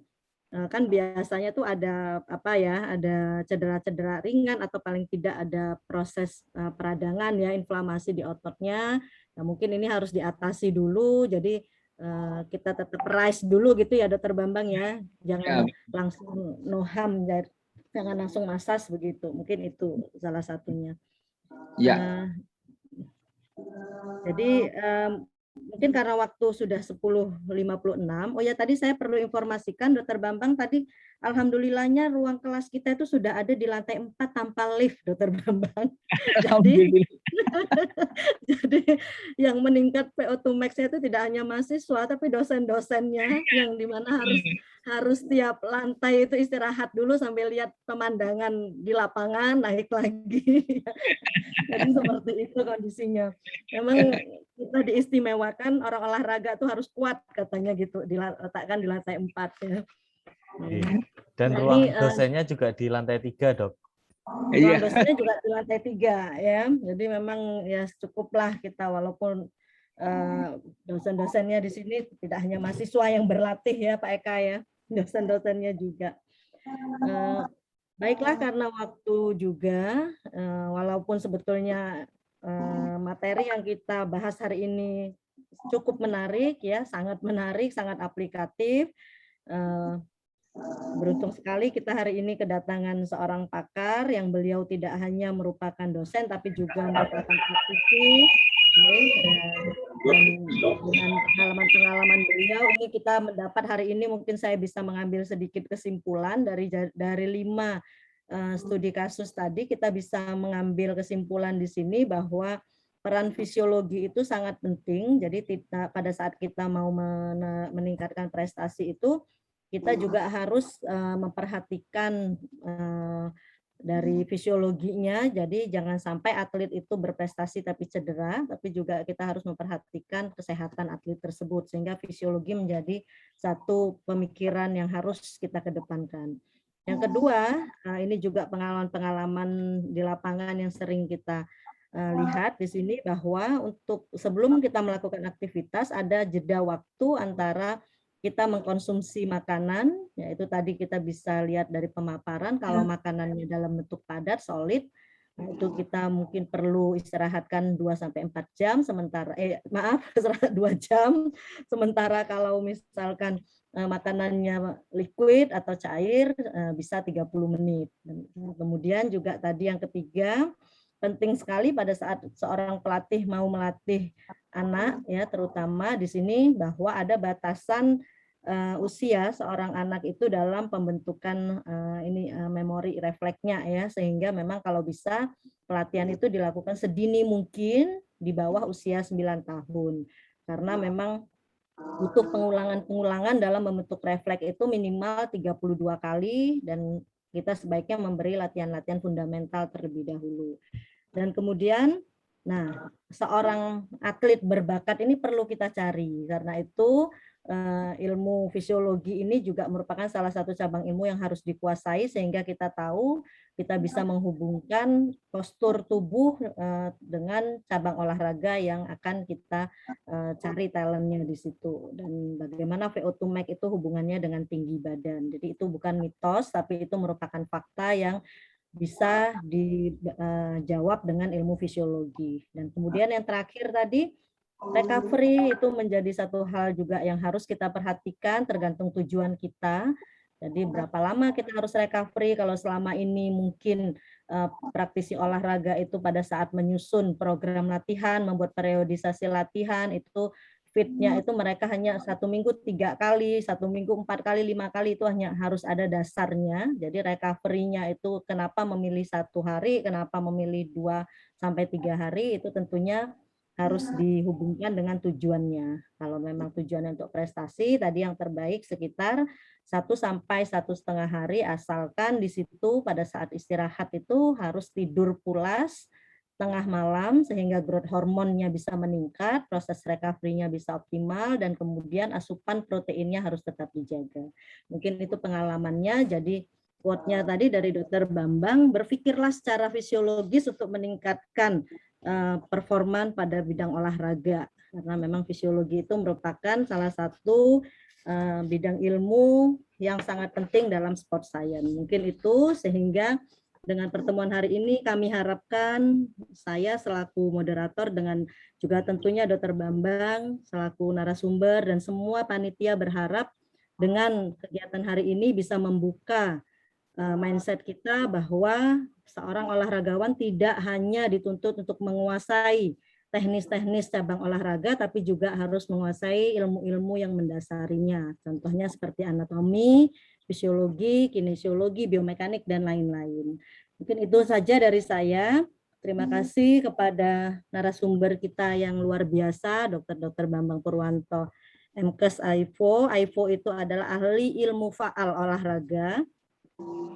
kan biasanya tuh ada apa ya, ada cedera-cedera ringan atau paling tidak ada proses peradangan ya, inflamasi di ototnya. Nah, mungkin ini harus diatasi dulu. Jadi kita tetap rise dulu gitu ya, Dr. Bambang ya, jangan langsung noham, jangan langsung massage begitu. Mungkin itu salah satunya. Ya. Jadi mungkin karena waktu sudah 10.56. Oh ya, tadi saya perlu informasikan Dr. Bambang tadi alhamdulillahnya ruang kelas kita itu sudah ada di lantai 4 tanpa lift, Dr. Bambang. Jadi yang meningkat PO2 Max-nya itu tidak hanya mahasiswa tapi dosen-dosennya, yang dimana harus tiap lantai itu istirahat dulu sambil lihat pemandangan di lapangan, naik lagi. Jadi seperti itu kondisinya. Memang kita diistimewakan, orang olahraga tuh harus kuat katanya gitu, diletakkan di lantai 4 ya. Dan ruang dosennya juga di lantai 3, Dok. Ruang dosennya juga di lantai 3 ya. Jadi memang ya cukuplah kita, walaupun dosen-dosennya di sini tidak hanya mahasiswa yang berlatih ya Pak Eka ya, dosen-dosennya juga. Baiklah, karena waktu juga, walaupun sebetulnya materi yang kita bahas hari ini cukup menarik ya, sangat menarik, sangat aplikatif. Beruntung sekali kita hari ini kedatangan seorang pakar yang beliau tidak hanya merupakan dosen tapi juga merupakan praktisi. Dan dengan pengalaman-pengalaman beliau ini kita mendapat hari ini, mungkin saya bisa mengambil sedikit kesimpulan dari 5 studi kasus tadi. Kita bisa mengambil kesimpulan di sini bahwa peran fisiologi itu sangat penting. Jadi pada saat kita mau meningkatkan prestasi itu, kita juga harus memperhatikan dari fisiologinya. Jadi jangan sampai atlet itu berprestasi tapi cedera, tapi juga kita harus memperhatikan kesehatan atlet tersebut, sehingga fisiologi menjadi satu pemikiran yang harus kita kedepankan. Yang kedua, ini juga pengalaman-pengalaman di lapangan yang sering kita lihat di sini, bahwa untuk sebelum kita melakukan aktivitas ada jeda waktu antara kita mengkonsumsi makanan, yaitu tadi kita bisa lihat dari pemaparan, kalau makanannya dalam bentuk padat, solid, itu kita mungkin perlu istirahatkan 2-4 jam, sementara 2 jam, sementara kalau misalkan makanannya liquid atau cair bisa 30 menit. Kemudian juga tadi yang ketiga, penting sekali pada saat seorang pelatih mau melatih anak ya, terutama di sini bahwa ada batasan usia seorang anak itu dalam pembentukan memori refleksnya ya, sehingga memang kalau bisa pelatihan itu dilakukan sedini mungkin di bawah usia 9 tahun, karena memang butuh pengulangan-pengulangan dalam membentuk refleks itu minimal 32 kali, dan kita sebaiknya memberi latihan-latihan fundamental terlebih dahulu. Dan kemudian, nah, seorang atlet berbakat ini perlu kita cari, karena itu ilmu fisiologi ini juga merupakan salah satu cabang ilmu yang harus dikuasai, sehingga kita tahu kita bisa menghubungkan postur tubuh dengan cabang olahraga yang akan kita cari talentnya di situ, dan bagaimana VO2 max itu hubungannya dengan tinggi badan. Jadi itu bukan mitos, tapi itu merupakan fakta yang bisa dijawab dengan ilmu fisiologi. Dan kemudian yang terakhir tadi, recovery itu menjadi satu hal juga yang harus kita perhatikan tergantung tujuan kita. Jadi berapa lama kita harus recovery, kalau selama ini mungkin praktisi olahraga itu pada saat menyusun program latihan, membuat periodisasi latihan, itu fitnya itu mereka hanya 1 minggu 3 kali, 1 minggu 4 kali, 5 kali, itu hanya harus ada dasarnya. Jadi recovery-nya itu kenapa memilih 1 hari, kenapa memilih 2-3 hari, itu tentunya harus dihubungkan dengan tujuannya. Kalau memang tujuannya untuk prestasi, tadi yang terbaik sekitar 1-1,5 hari, asalkan di situ pada saat istirahat itu harus tidur pulas tengah malam sehingga growth hormonnya bisa meningkat, proses recovery-nya bisa optimal, dan kemudian asupan proteinnya harus tetap dijaga. Mungkin itu pengalamannya. Jadi quote-nya tadi dari Dr. Bambang, berpikirlah secara fisiologis untuk meningkatkan performan pada bidang olahraga, karena memang fisiologi itu merupakan salah satu bidang ilmu yang sangat penting dalam sport science. Mungkin itu, sehingga dengan pertemuan hari ini kami harapkan saya selaku moderator dengan juga tentunya Dr. Bambang selaku narasumber dan semua panitia berharap dengan kegiatan hari ini bisa membuka mindset kita bahwa seorang olahragawan tidak hanya dituntut untuk menguasai teknis-teknis cabang olahraga, tapi juga harus menguasai ilmu-ilmu yang mendasarinya. Contohnya seperti anatomi, fisiologi, kinesiologi, biomekanik, dan lain-lain. Mungkin itu saja dari saya. Terima kasih kepada narasumber kita yang luar biasa, Dr. Bambang Purwanto, MKes AIFO. AIFO itu adalah ahli ilmu faal olahraga.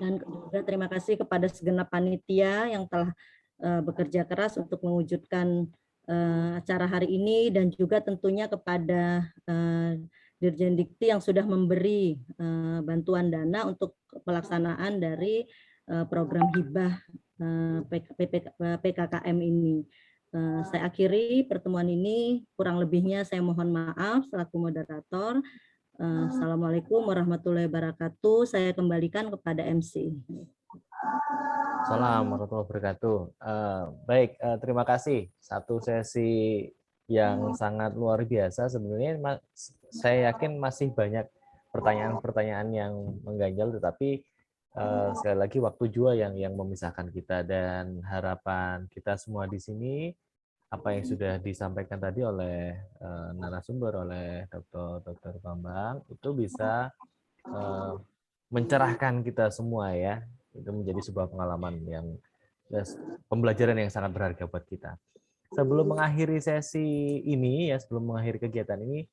Dan juga terima kasih kepada segenap panitia yang telah bekerja keras untuk mewujudkan acara hari ini, dan juga tentunya kepada Dirjen Dikti yang sudah memberi bantuan dana untuk pelaksanaan dari program hibah PKKM ini. Saya akhiri pertemuan ini, kurang lebihnya saya mohon maaf selaku moderator. Assalamualaikum warahmatullahi wabarakatuh. Saya kembalikan kepada MC. Assalamualaikum warahmatullahi wabarakatuh. Baik, terima kasih. Satu sesi yang sangat luar biasa. Sebenarnya saya yakin masih banyak pertanyaan-pertanyaan yang mengganjal, tetapi sekali lagi waktu juga yang memisahkan kita, dan harapan kita semua di sini apa yang sudah disampaikan tadi oleh narasumber, oleh Dr. Bambang, itu bisa mencerahkan kita semua ya. Itu menjadi sebuah pengalaman yang pembelajaran yang sangat berharga buat kita. Sebelum mengakhiri sesi ini ya, sebelum mengakhiri kegiatan ini,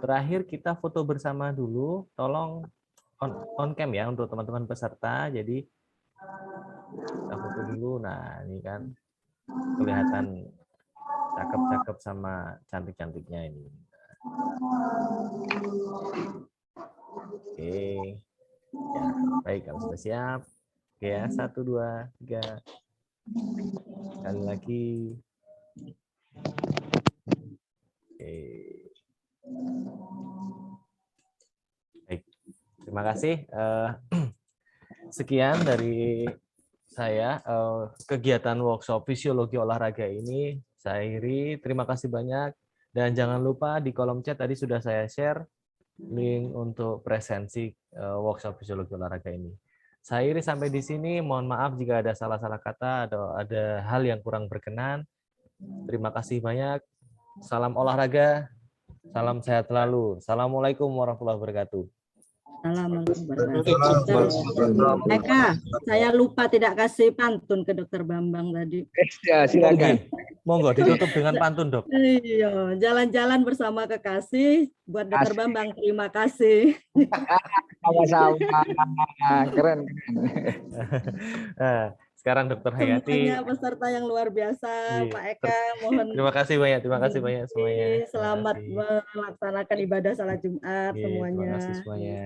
terakhir kita foto bersama dulu. Tolong on cam ya untuk teman-teman peserta. Jadi kita foto dulu. Nah, ini kan kelihatan cakep-cakep sama cantik-cantiknya ini. Oke. Ya, baik, kalau sudah siap. Oke ya, 1, 2, 3. Sekali lagi. Oke. Baik, terima kasih. Sekian dari saya, kegiatan workshop fisiologi olahraga ini saya akhiri. Terima kasih banyak, dan jangan lupa di kolom chat tadi sudah saya share link untuk presensi workshop fisiologi olahraga ini. Saya akhiri sampai di sini. Mohon maaf jika ada salah-salah kata atau ada hal yang kurang berkenan. Terima kasih banyak. Salam olahraga. Salam sehat selalu. Assalamualaikum warahmatullahi wabarakatuh. Assalamualaikum warahmatullahi wabarakatuh. Eka, saya lupa tidak kasih pantun ke Dokter Bambang tadi. Ya, silakan. Monggo ditutup dengan pantun, Dok. Iya, jalan-jalan bersama kekasih buat Dokter Bambang. Terima kasih. Sama-sama. Keren. Nah, sekarang Dokter Hayati. Semuanya peserta yang luar biasa, Pak Eka, mohon Terima kasih banyak semuanya. selamat melaksanakan ibadah salat Jumat semuanya. Terima kasih semuanya.